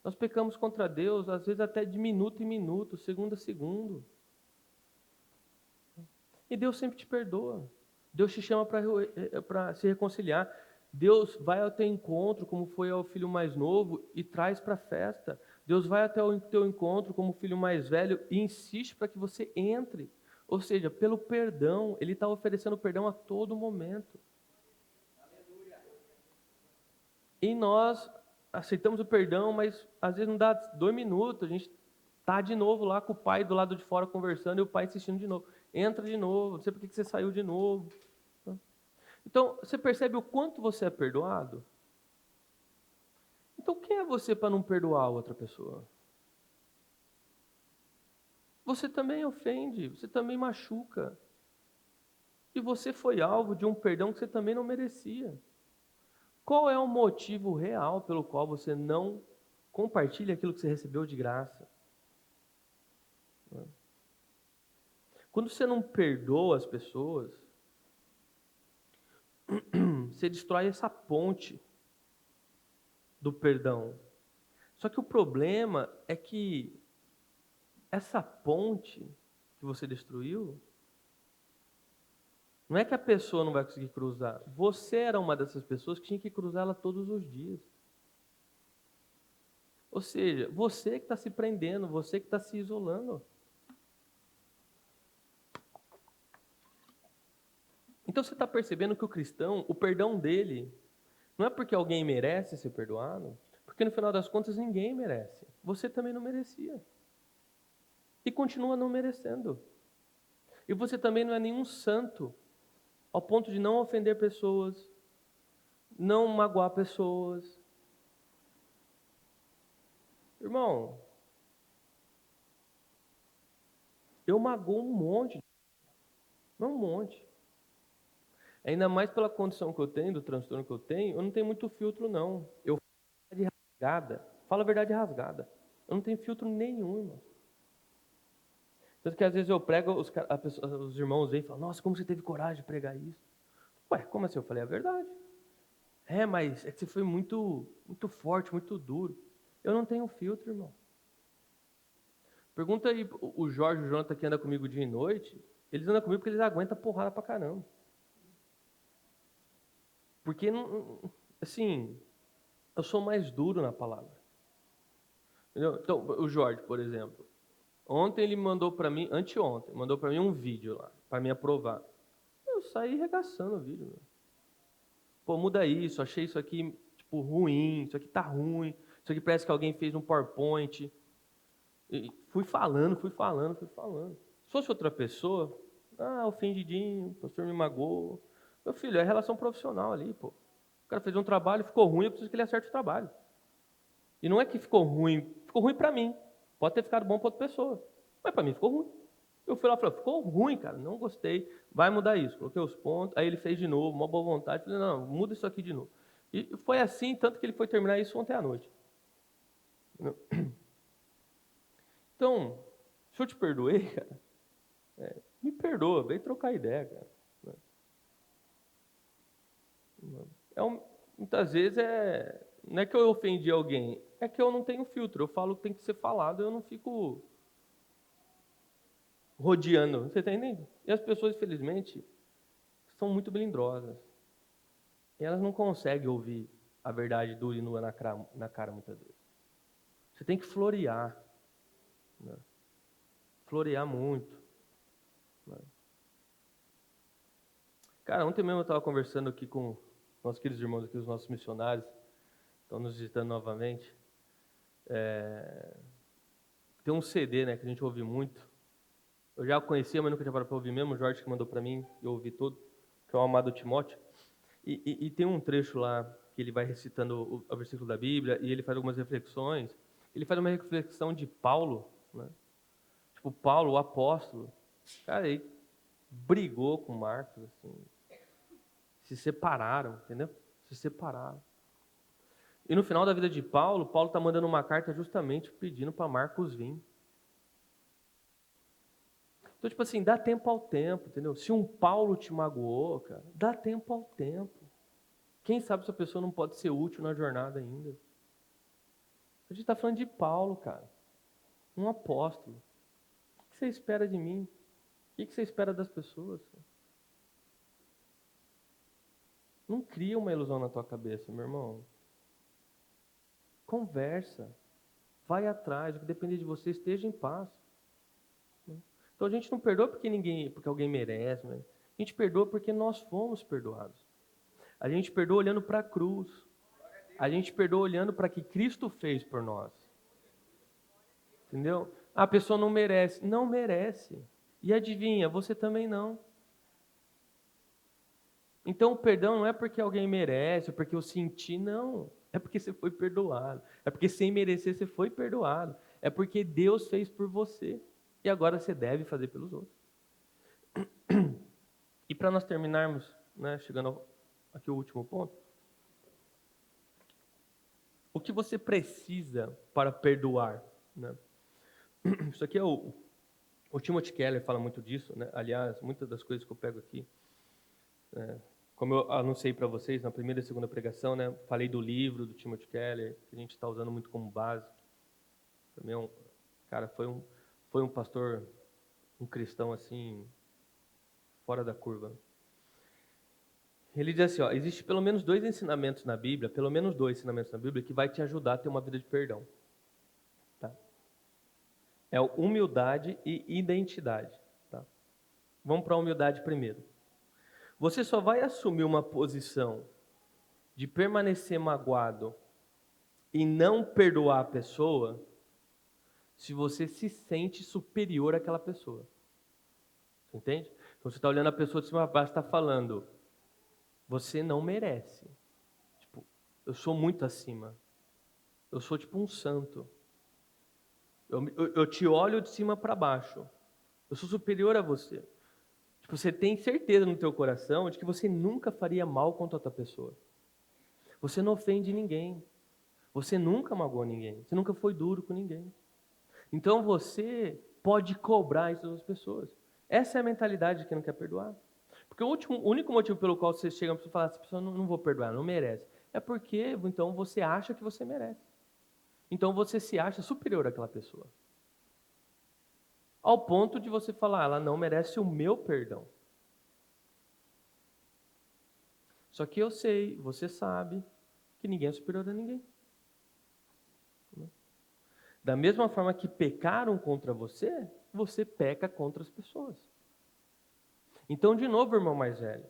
S1: Nós pecamos contra Deus, às vezes até de minuto em minuto, segundo a segundo. E Deus sempre te perdoa. Deus te chama para se reconciliar. Deus vai ao teu encontro, como foi ao filho mais novo, e traz para a festa. Deus vai até o teu encontro, como filho mais velho, e insiste para que você entre. Ou seja, pelo perdão, Ele está oferecendo perdão a todo momento. E nós aceitamos o perdão, mas às vezes não dá 2 minutos, a gente está de novo lá com o pai do lado de fora conversando e o pai insistindo de novo. Entra de novo, não sei por que você saiu de novo. Então, você percebe o quanto você é perdoado? Então, quem é você para não perdoar a outra pessoa? Você também ofende, você também machuca. E você foi alvo de um perdão que você também não merecia. Qual é o motivo real pelo qual você não compartilha aquilo que você recebeu de graça? Quando você não perdoa as pessoas, você destrói essa ponte do perdão. Só que o problema é que essa ponte que você destruiu, não é que a pessoa não vai conseguir cruzar. Você era uma dessas pessoas que tinha que cruzar ela todos os dias. Ou seja, você que está se prendendo, você que está se isolando. Então você está percebendo que o cristão, o perdão dele, não é porque alguém merece ser perdoado, porque no final das contas ninguém merece. Você também não merecia. E continua não merecendo. E você também não é nenhum santo, ao ponto de não ofender pessoas, não magoar pessoas. Irmão, eu magoo um monte, não um monte. Ainda mais pela condição que eu tenho, do transtorno que eu não tenho muito filtro, não. Eu falo a verdade rasgada. Eu não tenho filtro nenhum, irmão. Tanto que às vezes eu prego, os irmãos vêm e falam, nossa, como você teve coragem de pregar isso? Ué, como assim? Eu falei a verdade. Mas é que você foi muito, muito forte, muito duro. Eu não tenho filtro, irmão. Pergunta aí, o Jorge e o Jonathan que anda comigo dia e noite, eles andam comigo porque eles aguentam porrada pra caramba. Porque, assim, eu sou mais duro na palavra. Entendeu? Então, o Jorge, por exemplo, ontem ele mandou pra mim, anteontem, mandou pra mim um vídeo lá, pra me aprovar. Eu saí regaçando o vídeo, meu. Pô, muda isso, achei isso aqui, tipo, ruim, isso aqui tá ruim, isso aqui parece que alguém fez um PowerPoint. E fui falando. Se fosse outra pessoa, ofendidinho, o pastor me magoou. Meu filho, é relação profissional ali, pô. O cara fez um trabalho, ficou ruim, eu preciso que ele acerte o trabalho. E não é que ficou ruim pra mim. Pode ter ficado bom pra outra pessoa. Mas pra mim ficou ruim. Eu fui lá e falei, ficou ruim, cara, não gostei, vai mudar isso. Coloquei os pontos, aí ele fez de novo, uma boa vontade. Falei, não, muda isso aqui de novo. E foi assim, tanto que ele foi terminar isso ontem à noite. Então, se eu te perdoei, cara, me perdoa, vem trocar ideia, cara. Muitas vezes não é que eu ofendi alguém, é que eu não tenho filtro. Eu falo o que tem que ser falado, eu não fico rodeando. Você está entendendo? E as pessoas, infelizmente, são muito melindrosas. E elas não conseguem ouvir a verdade dura e nua na cara muitas vezes. Você tem que florear. Né? Florear muito. Né? Cara, ontem mesmo eu estava conversando aqui com nossos queridos irmãos aqui, os nossos missionários, estão nos visitando novamente. Tem um CD, né, que a gente ouve muito. Eu já conhecia, mas nunca tinha parado para ouvir mesmo. O Jorge que mandou para mim, eu ouvi todo, que é o Amado Timóteo. E tem um trecho lá que ele vai recitando o versículo da Bíblia e ele faz algumas reflexões. Ele faz uma reflexão de Paulo, né? Tipo, Paulo, o apóstolo, cara, ele brigou com Marcos, assim, se separaram, entendeu? Se separaram. E no final da vida de Paulo, Paulo está mandando uma carta justamente pedindo para Marcos vir. Então, tipo assim, dá tempo ao tempo, entendeu? Se um Paulo te magoou, cara, dá tempo ao tempo. Quem sabe essa pessoa não pode ser útil na jornada ainda. A gente está falando de Paulo, cara. Um apóstolo. O que você espera de mim? O que você espera das pessoas? Não cria uma ilusão na tua cabeça, meu irmão. Conversa. Vai atrás. O que depender de você, esteja em paz. Então a gente não perdoa porque alguém merece. Né? A gente perdoa porque nós fomos perdoados. A gente perdoa olhando para a cruz. A gente perdoa olhando para o que Cristo fez por nós. Entendeu? A pessoa não merece. Não merece. E adivinha, você também não. Então o perdão não é porque alguém merece, porque eu senti, não. É porque você foi perdoado. É porque sem merecer você foi perdoado. É porque Deus fez por você. E agora você deve fazer pelos outros. E para nós terminarmos, né, chegando aqui ao último ponto, o que você precisa para perdoar? Né? Isso aqui é o Timothy Keller fala muito disso, né? Aliás, muitas das coisas que eu pego aqui, como eu anunciei para vocês na primeira e segunda pregação, né? Falei do livro do Timothy Keller, que a gente está usando muito como base. Também cara, foi um pastor, um cristão assim, fora da curva. Ele diz assim, existe pelo menos dois ensinamentos na Bíblia, que vai te ajudar a ter uma vida de perdão. Tá? É humildade e identidade. Tá? Vamos para a humildade primeiro. Você só vai assumir uma posição de permanecer magoado e não perdoar a pessoa se você se sente superior àquela pessoa. Você entende? Então você está olhando a pessoa de cima a baixo e está falando, você não merece. Tipo, eu sou muito acima. Eu sou tipo um santo. Eu te olho de cima para baixo. Eu sou superior a você. Tipo, você tem certeza no teu coração de que você nunca faria mal contra outra pessoa. Você não ofende ninguém. Você nunca magoou ninguém. Você nunca foi duro com ninguém. Então você pode cobrar isso das pessoas. Essa é a mentalidade de quem não quer perdoar. Porque o único motivo pelo qual você chega para falar, essa pessoa não vou perdoar, não merece. é porque então você acha que você merece. Então você se acha superior àquela pessoa. Ao ponto de você falar, ela não merece o meu perdão. Só que eu sei, você sabe, que ninguém é superior a ninguém. Da mesma forma que pecaram contra você, você peca contra as pessoas. Então, de novo, irmão mais velho,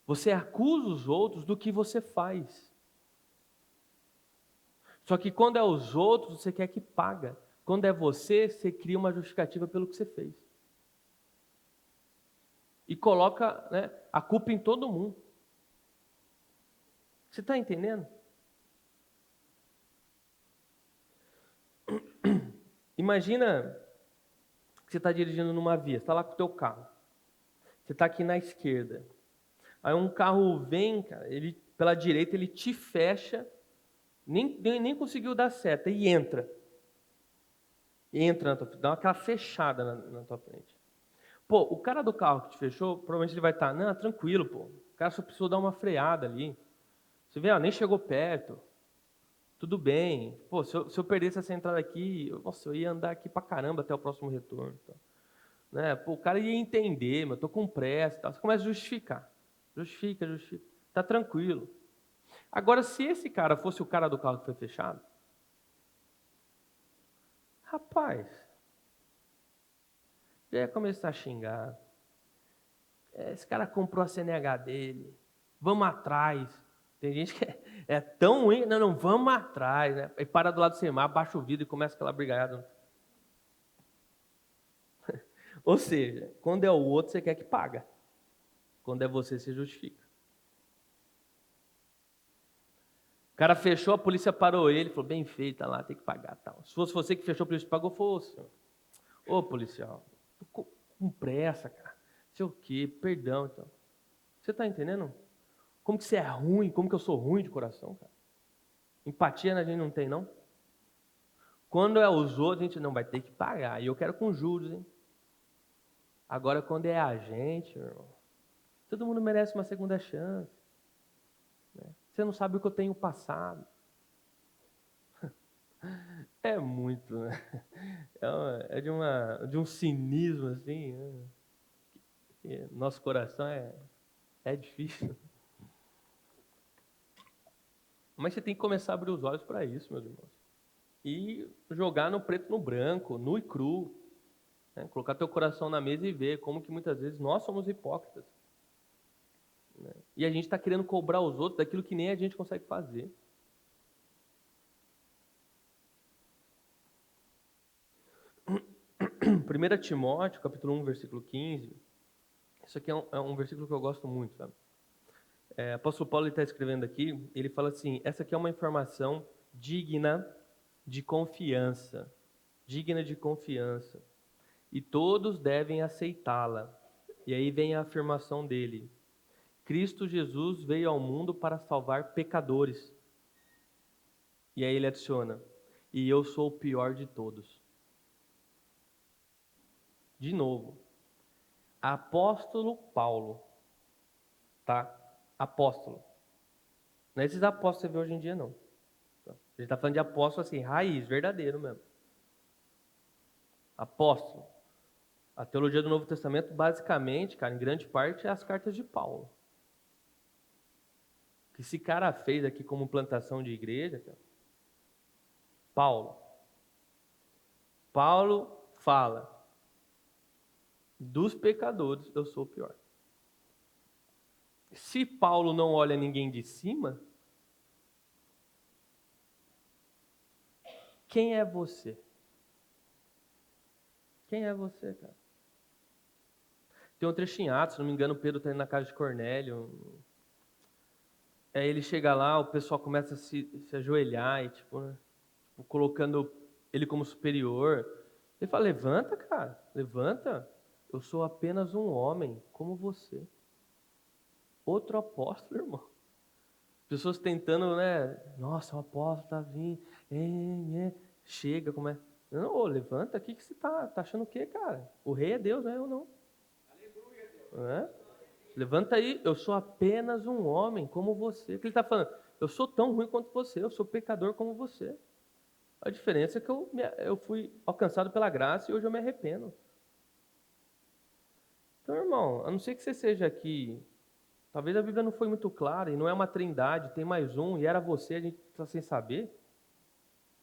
S1: você acusa os outros do que você faz. Só que quando é os outros, você quer que paga. Quando é você, você cria uma justificativa pelo que você fez. E coloca, né, a culpa em todo mundo. Você está entendendo? Imagina que você está dirigindo numa via, você está lá com o teu carro. Você está aqui na esquerda. Aí um carro vem, cara, ele, pela direita, ele te fecha, nem conseguiu dar seta, e entra. Entra na tua frente, dá aquela fechada na tua frente. Pô, o cara do carro que te fechou, provavelmente ele vai estar, não, tranquilo, pô. O cara só precisou dar uma freada ali. Você vê, nem chegou perto. Tudo bem. Pô, se eu perdesse essa entrada aqui, nossa, eu ia andar aqui pra caramba até o próximo retorno. Então, né? Pô, o cara ia entender, mas eu tô com pressa e tal. Você começa a justificar. Justifica. Tá tranquilo. Agora, se esse cara fosse o cara do carro que foi fechado, rapaz, já ia começar a xingar. Esse cara comprou a CNH dele. Vamos atrás. Tem gente que é tão ruim. Não, vamos atrás. Né? Aí para do lado do Semar, abaixa o vidro e começa aquela brigaiada. Ou seja, quando é o outro, você quer que paga. Quando é você, você justifica. O cara fechou, a polícia parou ele, falou, bem feito, tá lá, tem que pagar. Tal. Se fosse você que fechou, a polícia pagou, fosse. Ô, policial, tô com pressa, cara. Sei o quê, perdão. Então. Você está entendendo? Como que você é ruim, como que eu sou ruim de coração, cara? Empatia a gente não tem, não? Quando é os outros, a gente não vai ter que pagar. E eu quero com juros, hein? Agora, quando é a gente, meu irmão, todo mundo merece uma segunda chance. Né? Você não sabe o que eu tenho passado. É muito, né? É de um cinismo, assim. Né? Nosso coração é difícil. Mas você tem que começar a abrir os olhos para isso, meus irmãos. E jogar no preto no branco, nu e cru. Né? Colocar teu coração na mesa e ver como que muitas vezes nós somos hipócritas. Né? E a gente está querendo cobrar os outros daquilo que nem a gente consegue fazer. 1 Timóteo, capítulo 1, versículo 15. Isso aqui é um versículo que eu gosto muito, sabe? Apóstolo Paulo está escrevendo aqui, ele fala assim, essa aqui é uma informação digna de confiança. Digna de confiança. E todos devem aceitá-la. E aí vem a afirmação dele. Cristo Jesus veio ao mundo para salvar pecadores. E aí ele adiciona, e eu sou o pior de todos. De novo, apóstolo Paulo, tá? Apóstolo. Não é esses apóstolos que você vê hoje em dia, não. A gente está falando de apóstolo assim, raiz, verdadeiro mesmo. Apóstolo. A teologia do Novo Testamento, basicamente, cara, em grande parte, é as cartas de Paulo. O que esse cara fez aqui como plantação de igreja, cara, Paulo fala, dos pecadores eu sou o pior. Se Paulo não olha ninguém de cima, quem é você? Quem é você, cara? Tem um trecho em Atos, se não me engano, Pedro está indo na casa de Cornélio. Aí ele chega lá, o pessoal começa a se ajoelhar, e, né, colocando ele como superior. Ele fala, levanta, cara, levanta. Eu sou apenas um homem, como você. Outro apóstolo, irmão. Pessoas tentando, né? Nossa, o apóstolo está vindo. Chega, como é? Não, levanta, o que você tá achando o quê, cara? O rei é Deus, não é eu não. Aleluia, Deus. Levanta aí, eu sou apenas um homem como você. O que ele está falando? Eu sou tão ruim quanto você, eu sou pecador como você. A diferença é que eu fui alcançado pela graça e hoje eu me arrependo. Então, irmão, a não ser que você seja aqui, talvez a Bíblia não foi muito clara e não é uma trindade, tem mais um e era você, a gente está sem saber.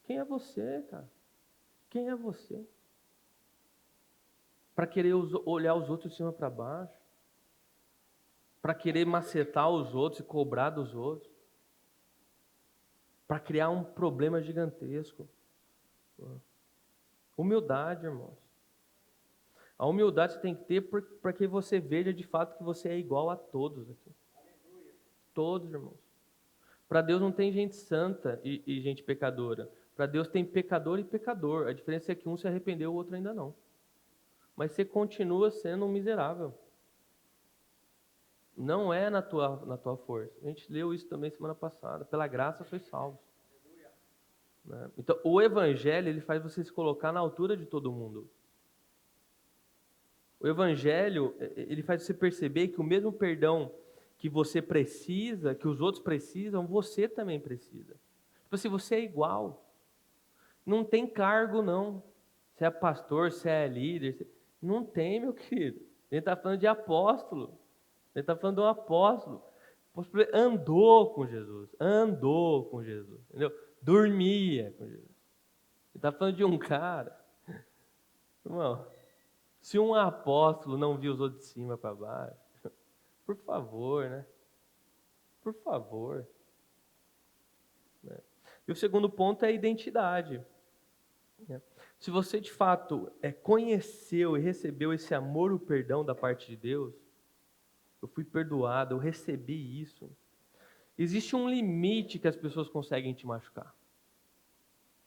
S1: Quem é você, cara? Quem é você? Para querer olhar os outros de cima para baixo? Para querer macetar os outros e cobrar dos outros? Para criar um problema gigantesco? Humildade, irmãos. A humildade você tem que ter para que você veja de fato que você é igual a todos aqui. Todos, irmãos. Para Deus não tem gente santa e gente pecadora. Para Deus tem pecador e pecador. A diferença é que um se arrependeu, o outro ainda não. Mas você continua sendo um miserável. Não é na tua força. A gente leu isso também semana passada. Pela graça sois salvos. Né? Então, o Evangelho, ele faz você se colocar na altura de todo mundo. O Evangelho, ele faz você perceber que o mesmo perdão que você precisa, que os outros precisam, você também precisa. Tipo assim, você é igual. Não tem cargo, não. Você é pastor, você é líder. Não tem, meu querido. A gente está falando de apóstolo. A gente está falando de um apóstolo. O apóstolo andou com Jesus. Andou com Jesus. Entendeu? Dormia com Jesus. A gente está falando de um cara. Irmão, se um apóstolo não viu os outros de cima para baixo, por favor, né? Por favor. Né? E o segundo ponto é a identidade. Né? Se você de fato conheceu e recebeu esse amor e o perdão da parte de Deus, eu fui perdoado, eu recebi isso. Existe um limite que as pessoas conseguem te machucar.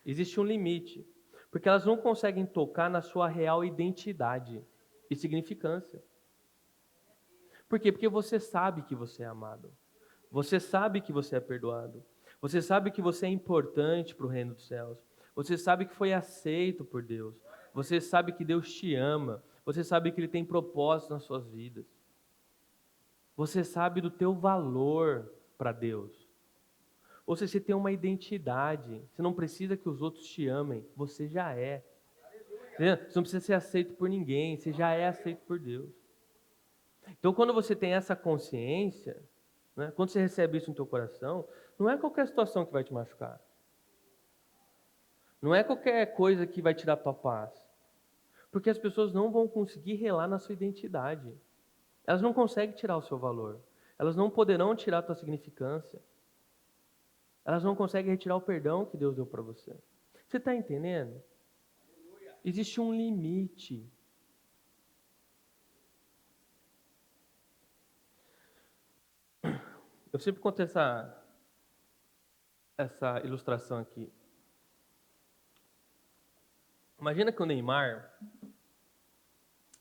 S1: Existe um limite. Porque elas não conseguem tocar na sua real identidade e significância. Por quê? Porque você sabe que você é amado. Você sabe que você é perdoado. Você sabe que você é importante para o reino dos céus. Você sabe que foi aceito por Deus. Você sabe que Deus te ama. Você sabe que Ele tem propósito nas suas vidas. Você sabe do teu valor para Deus. Ou seja, você tem uma identidade. Você não precisa que os outros te amem. Você já é. Você não precisa ser aceito por ninguém. Você já é aceito por Deus. Então, quando você tem essa consciência, né, quando você recebe isso no teu coração, não é qualquer situação que vai te machucar. Não é qualquer coisa que vai tirar tua paz. Porque as pessoas não vão conseguir relar na sua identidade. Elas não conseguem tirar o seu valor. Elas não poderão tirar a tua significância. Elas não conseguem retirar o perdão que Deus deu para você. Você está entendendo? Existe um limite. Eu sempre conto essa ilustração aqui. Imagina que o Neymar,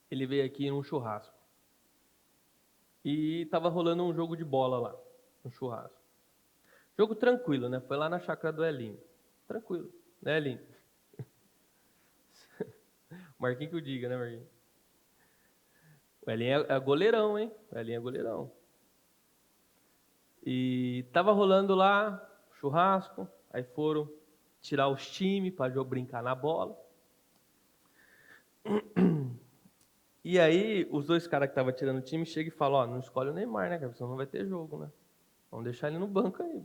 S1: ele veio aqui num churrasco. E estava rolando um jogo de bola lá, um churrasco. Jogo tranquilo, né? Foi lá na chácara do Elinho. Tranquilo, né, Elinho? Marquinhos que eu diga, né, Marquinhos? O Elinho é goleirão, hein? O Elinho é goleirão. E tava rolando lá, churrasco, aí foram tirar os times para brincar na bola. E aí, os dois caras que estavam tirando o time chegam e falam, ó, não escolhe o Neymar, né, cara? Senão não vai ter jogo, né? Vamos deixar ele no banco aí.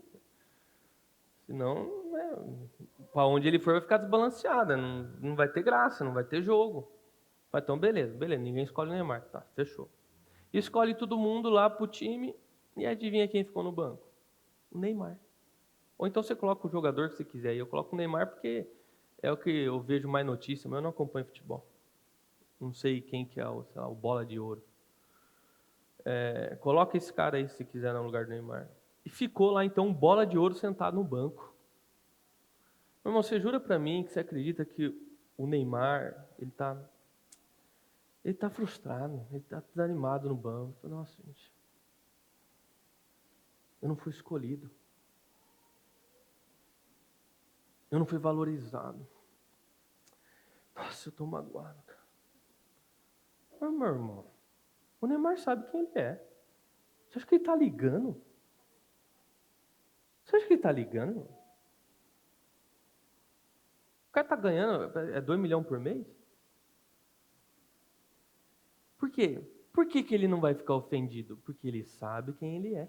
S1: Senão, né, para onde ele for vai ficar desbalanceado, não vai ter graça, não vai ter jogo. Então, beleza, ninguém escolhe o Neymar. Tá, fechou. Escolhe todo mundo lá pro time e adivinha quem ficou no banco? O Neymar. Ou então você coloca o jogador que você quiser. E eu coloco o Neymar porque é o que eu vejo mais notícia, mas eu não acompanho futebol. Não sei quem que é o bola de ouro. Coloca esse cara aí se quiser no lugar do Neymar. E ficou lá então um bola de ouro sentado no banco. Meu irmão, você jura pra mim que você acredita que o Neymar, ele tá frustrado, ele tá desanimado no banco. Nossa, gente, eu não fui escolhido. Eu não fui valorizado. Nossa, eu tô magoado, cara. Mas, meu irmão, o Neymar sabe quem ele é. Você acha que ele tá ligando? Você acha está ligando? O cara está ganhando 2 milhões por mês? Por quê? Por que ele não vai ficar ofendido? Porque ele sabe quem ele é.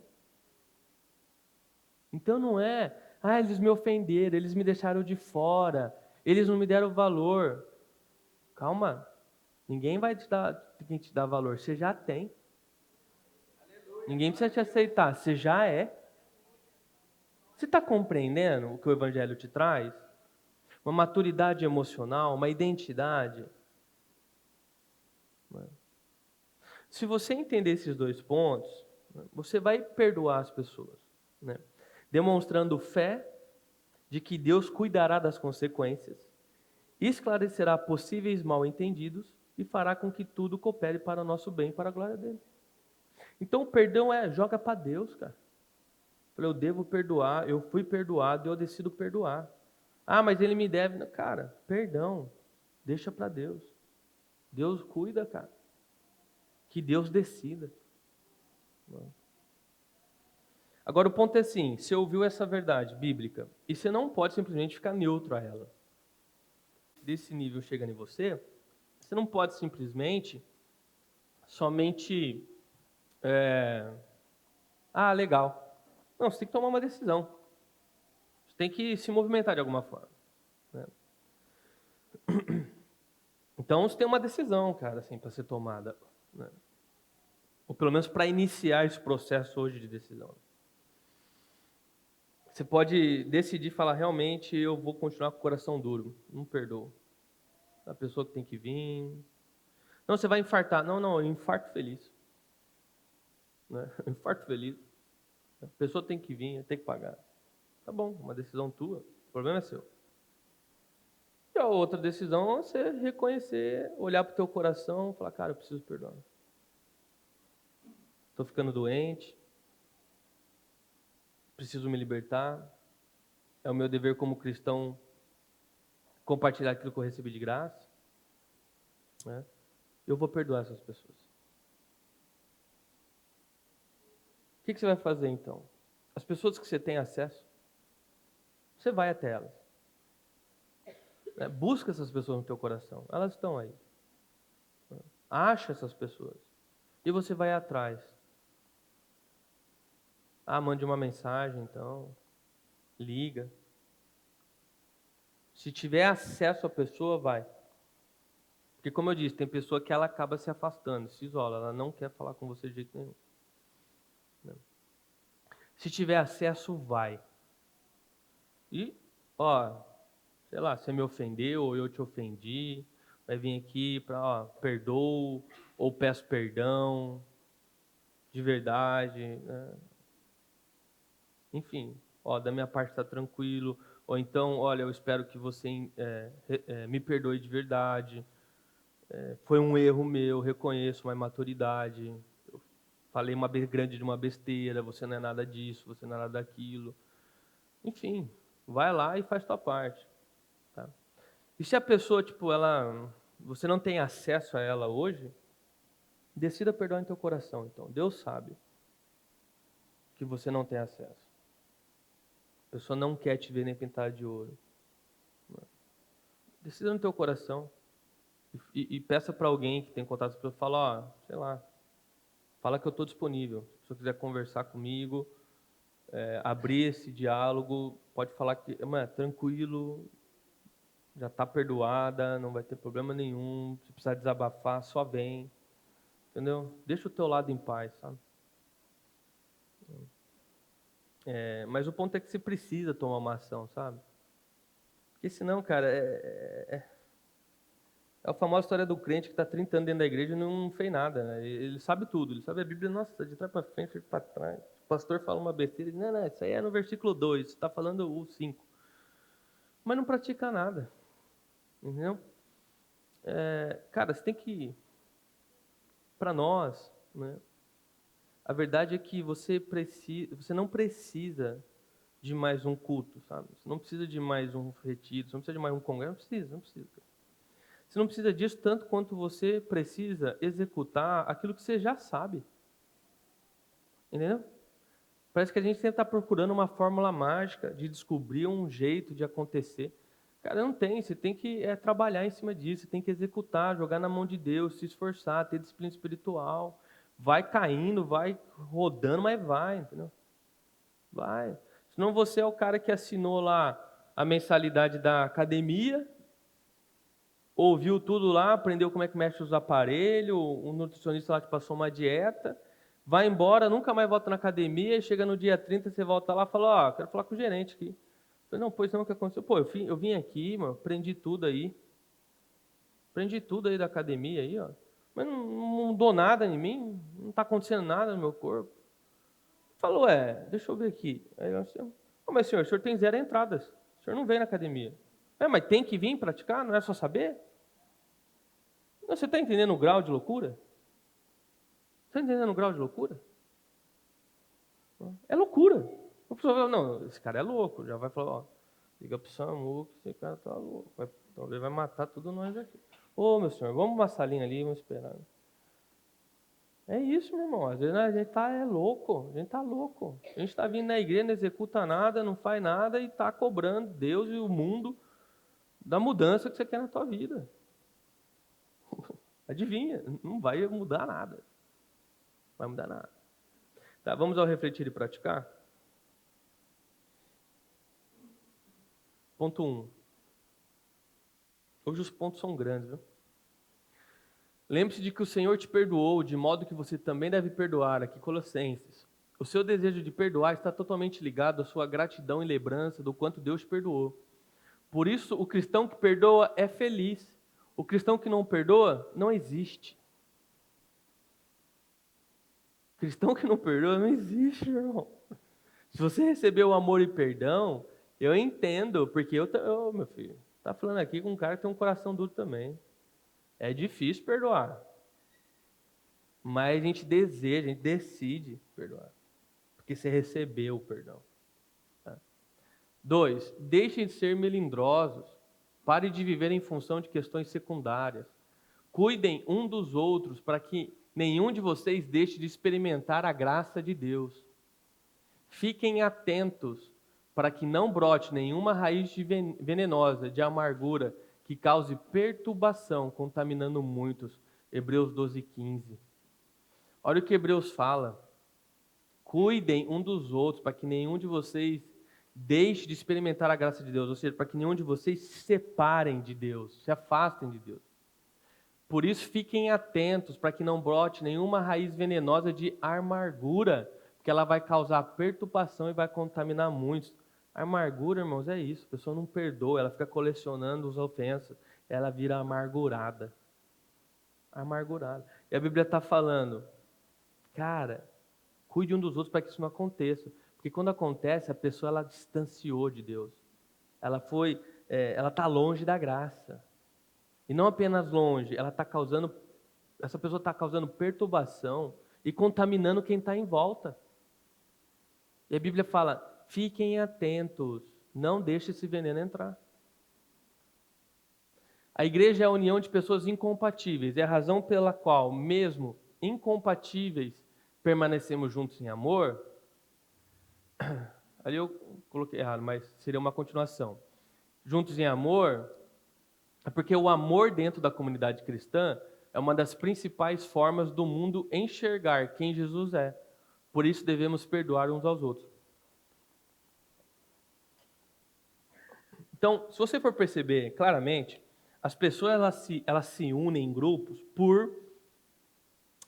S1: Então não é, eles me ofenderam, eles me deixaram de fora, eles não me deram valor. Calma, ninguém vai quem te dá valor, você já tem. Ninguém precisa te aceitar, você já é. Você está compreendendo o que o Evangelho te traz? Uma maturidade emocional, uma identidade. Se você entender esses 2 pontos, você vai perdoar as pessoas, né? Demonstrando fé de que Deus cuidará das consequências, esclarecerá possíveis mal-entendidos e fará com que tudo coopere para o nosso bem e para a glória dele. Então o perdão joga para Deus, cara. Eu devo perdoar, eu fui perdoado, eu decido perdoar. Mas ele me deve. Cara, perdão, deixa para Deus. Deus cuida, cara. Que Deus decida. Agora o ponto é assim, você ouviu essa verdade bíblica e você não pode simplesmente ficar neutro a ela. Desse nível chega em você, você não pode simplesmente somente legal. Não, você tem que tomar uma decisão. Você tem que se movimentar de alguma forma, né? Então você tem uma decisão, cara, assim, para ser tomada, né? Ou pelo menos para iniciar esse processo hoje de decisão. Você pode decidir falar, realmente eu vou continuar com o coração duro, não perdoo. A pessoa que tem que vir. Não, você vai infartar. Não, eu infarto feliz. Né? Infarto feliz. A pessoa tem que vir, tem que pagar. Tá bom, uma decisão tua, o problema é seu. E a outra decisão é você reconhecer, olhar para o teu coração e falar, cara, eu preciso perdoar. Estou ficando doente, preciso me libertar. É o meu dever como cristão compartilhar aquilo que eu recebi de graça, né? Eu vou perdoar essas pessoas. O que você vai fazer então? As pessoas que você tem acesso, você vai até elas. Busca essas pessoas no teu coração. Elas estão aí. Acha essas pessoas. E você vai atrás. Mande uma mensagem, então. Liga. Se tiver acesso à pessoa, vai. Porque como eu disse, tem pessoa que ela acaba se afastando, se isola. Ela não quer falar com você de jeito nenhum. Se tiver acesso, vai. E, sei lá, você me ofendeu ou eu te ofendi, vai vir aqui para, perdoo ou peço perdão de verdade, né? Enfim, da minha parte está tranquilo. Ou então, olha, eu espero que você me perdoe de verdade. Foi um erro meu, reconheço uma imaturidade. Eu falei grande de uma besteira, você não é nada disso, você não é nada daquilo. Enfim, vai lá e faz tua parte. Tá? E se a pessoa, você não tem acesso a ela hoje, decida perdoar em teu coração. Então, Deus sabe que você não tem acesso. A pessoa não quer te ver nem pintar de ouro. Decida no teu coração. E peça para alguém que tem contato com você, fala, sei lá, fala que eu estou disponível. Se você quiser conversar comigo, abrir esse diálogo, pode falar que, tranquilo, já está perdoada, não vai ter problema nenhum. Se precisar desabafar, só vem. Entendeu? Deixa o teu lado em paz, sabe? Mas o ponto é que você precisa tomar uma ação, sabe? Porque senão, cara, é a famosa história do crente que está 30 anos dentro da igreja e não fez nada, né? Ele sabe tudo, ele sabe a Bíblia, nossa, de trás para frente, para trás. O pastor fala uma besteira, ele diz, não, isso aí é no versículo 2, você está falando o 5. Mas não pratica nada, entendeu? Cara, você tem que, para nós, né? A verdade é que você não precisa de mais um culto, sabe? Você não precisa de mais um retiro, você não precisa de mais um congresso, não precisa. Você não precisa disso tanto quanto você precisa executar aquilo que você já sabe. Entendeu? Parece que a gente sempre está procurando uma fórmula mágica de descobrir um jeito de acontecer. Cara, não tem. Você tem que trabalhar em cima disso, você tem que executar, jogar na mão de Deus, se esforçar, ter disciplina espiritual. Vai caindo, vai rodando, mas vai, entendeu? Vai. Senão você é o cara que assinou lá a mensalidade da academia, ouviu tudo lá, aprendeu como é que mexe os aparelhos, o nutricionista lá te passou uma dieta, vai embora, nunca mais volta na academia, e chega no dia 30, você volta lá e fala, quero falar com o gerente aqui. Eu falei, não, pois não, o que aconteceu? Pô, eu vim aqui, mano, aprendi tudo aí da academia aí, ó. Mas não mudou nada em mim, não está acontecendo nada no meu corpo. Falou, deixa eu ver aqui. Aí eu disse, mas senhor, o senhor tem 0 entradas, o senhor não vem na academia. Mas tem que vir praticar, não é só saber? Você está entendendo o grau de loucura? Está entendendo o grau de loucura? É loucura. A pessoa fala, não, esse cara é louco. Já vai falar, liga para o SAMU que esse cara está louco. Talvez vai matar tudo nós aqui. Ô, meu senhor, vamos uma salinha ali, vamos esperar. É isso, meu irmão. Às vezes a gente está louco. A gente está louco. A gente está vindo na igreja, não executa nada, não faz nada e está cobrando Deus e o mundo da mudança que você quer na tua vida. Adivinha, não vai mudar nada. Não vai mudar nada. Tá, vamos ao refletir e praticar? Ponto 1. Hoje os pontos são grandes, viu? Lembre-se de que o Senhor te perdoou, de modo que você também deve perdoar. Aqui, Colossenses. O seu desejo de perdoar está totalmente ligado à sua gratidão e lembrança do quanto Deus te perdoou. Por isso, o cristão que perdoa é feliz. O cristão que não perdoa não existe. O cristão que não perdoa não existe, meu irmão. Se você recebeu amor e perdão, eu entendo, porque meu filho, tá falando aqui com um cara que tem um coração duro também. É difícil perdoar. Mas a gente deseja, a gente decide perdoar. Porque você recebeu o perdão. 2. Deixem de ser melindrosos. Pare de viver em função de questões secundárias. Cuidem um dos outros para que nenhum de vocês deixe de experimentar a graça de Deus. Fiquem atentos para que não brote nenhuma raiz venenosa de amargura que cause perturbação, contaminando muitos. Hebreus 12:15. Olha o que Hebreus fala. Cuidem um dos outros para que nenhum de vocês deixe de experimentar a graça de Deus, ou seja, para que nenhum de vocês se separem de Deus, se afastem de Deus. Por isso, fiquem atentos para que não brote nenhuma raiz venenosa de amargura, porque ela vai causar perturbação e vai contaminar muitos. A amargura, irmãos, é isso. A pessoa não perdoa, ela fica colecionando as ofensas, ela vira amargurada. Amargurada. E a Bíblia está falando, cara, cuide um dos outros para que isso não aconteça. Porque quando acontece, a pessoa ela distanciou de Deus. Ela está longe da graça. E não apenas longe, essa pessoa está causando perturbação e contaminando quem está em volta. E a Bíblia fala, fiquem atentos, não deixe esse veneno entrar. A igreja é a união de pessoas incompatíveis, é a razão pela qual, mesmo incompatíveis, permanecemos juntos em amor. Ali eu coloquei errado, mas seria uma continuação. Juntos em amor, é porque o amor dentro da comunidade cristã é uma das principais formas do mundo enxergar quem Jesus é. Por isso devemos perdoar uns aos outros. Então, se você for perceber claramente, as pessoas elas se unem em grupos por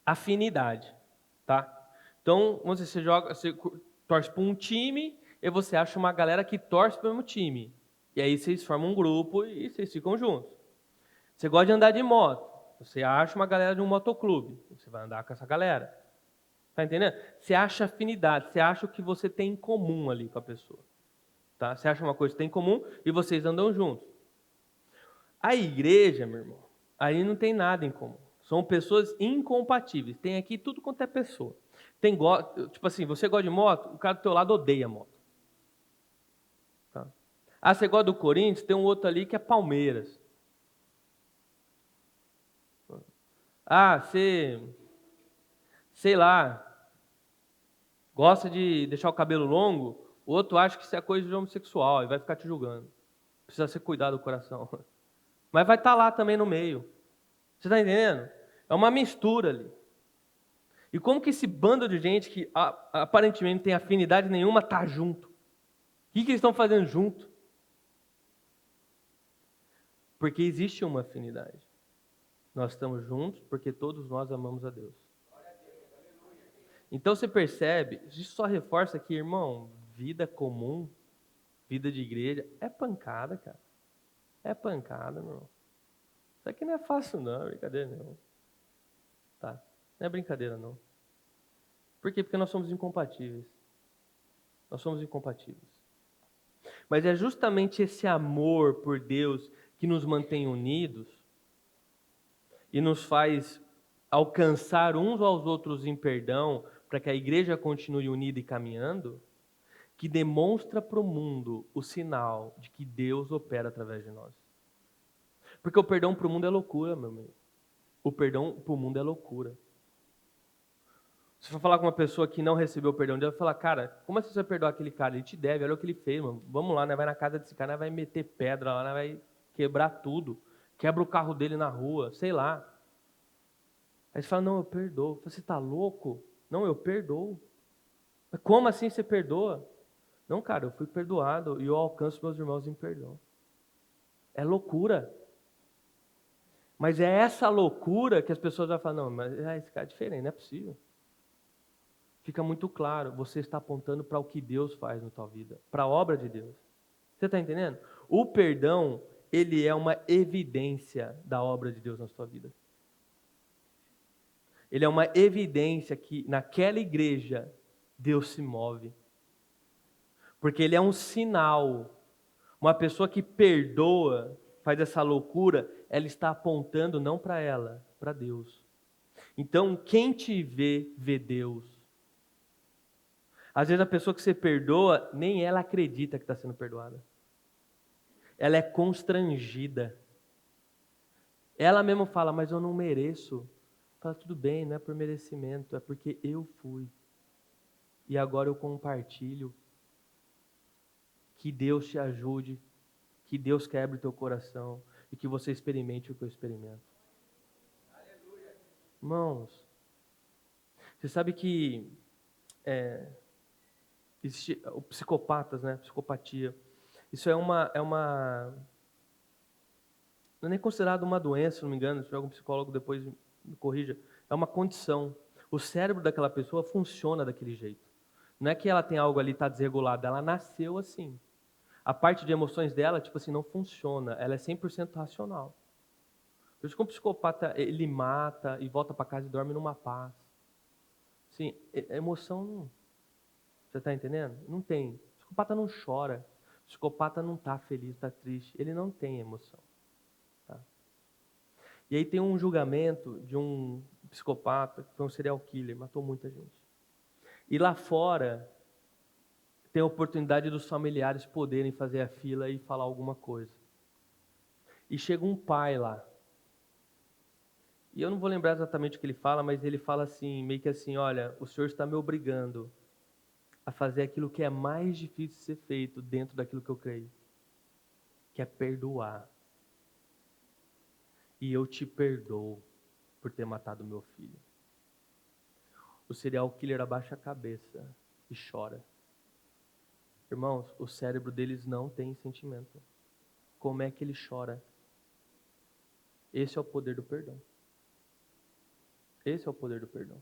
S1: afinidade, tá? Então, você torce para um time e você acha uma galera que torce para o mesmo time. E aí vocês formam um grupo e vocês ficam juntos. Você gosta de andar de moto, você acha uma galera de um motoclube, você vai andar com essa galera. Tá entendendo? Você acha afinidade, você acha o que você tem em comum ali com a pessoa. Tá? Você acha uma coisa que tem em comum e vocês andam juntos. A igreja, meu irmão, aí não tem nada em comum. São pessoas incompatíveis. Tem aqui tudo quanto é pessoa. Tipo assim, você gosta de moto, o cara do teu lado odeia moto. Tá? Ah, você gosta do Corinthians, tem um outro ali que é Palmeiras. Ah, sei lá, gosta de deixar o cabelo longo, o outro acha que isso é coisa de homossexual e vai ficar te julgando. Precisa ser cuidado do coração. Mas vai estar lá também no meio. Você está entendendo? É uma mistura ali. E como que esse bando de gente que aparentemente não tem afinidade nenhuma está junto? O que eles estão fazendo junto? Porque existe uma afinidade. Nós estamos juntos porque todos nós amamos a Deus. Então você percebe, isso só reforça que, irmão, vida comum, vida de igreja, é pancada, cara. É pancada, não. Isso aqui não é fácil, não, é brincadeira, não. Tá? Não é brincadeira, não. Por quê? Porque nós somos incompatíveis. Nós somos incompatíveis. Mas é justamente esse amor por Deus que nos mantém unidos e nos faz alcançar uns aos outros em perdão, para que a igreja continue unida e caminhando, que demonstra para o mundo o sinal de que Deus opera através de nós. Porque o perdão para o mundo é loucura, meu amigo. O perdão para o mundo é loucura. Se for falar com uma pessoa que não recebeu o perdão de Deus, vai falar, cara, como assim você vai perdoar aquele cara? Ele te deve, olha o que ele fez, mano. Vamos lá, né? Vai na casa desse cara, né? Vai meter pedra lá, né? Vai quebrar tudo. Quebra o carro dele na rua, sei lá. Aí você fala, não, eu perdoo. Você está louco? Não, eu perdoo. Mas como assim você perdoa? Não, cara, eu fui perdoado e eu alcanço meus irmãos em perdão. É loucura. Mas é essa loucura que as pessoas vão falar, não, mas esse cara é diferente, não é possível. Fica muito claro, você está apontando para o que Deus faz na tua vida, para a obra de Deus. Você está entendendo? O perdão, ele é uma evidência da obra de Deus na sua vida. Ele é uma evidência que naquela igreja Deus se move. Porque ele é um sinal. Uma pessoa que perdoa, faz essa loucura, ela está apontando não para ela, para Deus. Então, quem te vê, vê Deus. Às vezes a pessoa que você perdoa, nem ela acredita que está sendo perdoada. Ela é constrangida. Ela mesma fala, mas eu não mereço. Fala, tudo bem, não é por merecimento, é porque eu fui. E agora eu compartilho. Que Deus te ajude, que Deus quebre o teu coração e que você experimente o que eu experimento. Irmãos, você sabe que existe o psicopatas, né? Psicopatia. Isso é uma não é nem considerado uma doença, se não me engano, se algum psicólogo depois me corrija, é uma condição. O cérebro daquela pessoa funciona daquele jeito. Não é que ela tem algo ali, está desregulado, ela nasceu assim. A parte de emoções dela, tipo assim, não funciona, ela é 100% racional. Por isso que um psicopata, ele mata e volta para casa e dorme numa paz. Sim, emoção não... Você está entendendo? Não tem. O psicopata não chora. O psicopata não está feliz, está triste. Ele não tem emoção. Tá? E aí tem um julgamento de um psicopata, que foi um serial killer, matou muita gente. E lá fora, tem a oportunidade dos familiares poderem fazer a fila e falar alguma coisa. E chega um pai lá. E eu não vou lembrar exatamente o que ele fala, mas ele fala assim, meio que assim, olha, o senhor está me obrigando a fazer aquilo que é mais difícil de ser feito dentro daquilo que eu creio, que é perdoar. E eu te perdoo por ter matado meu filho. O serial killer abaixa a cabeça e chora. Irmãos, o cérebro deles não tem sentimento. Como é que ele chora? Esse é o poder do perdão. Esse é o poder do perdão.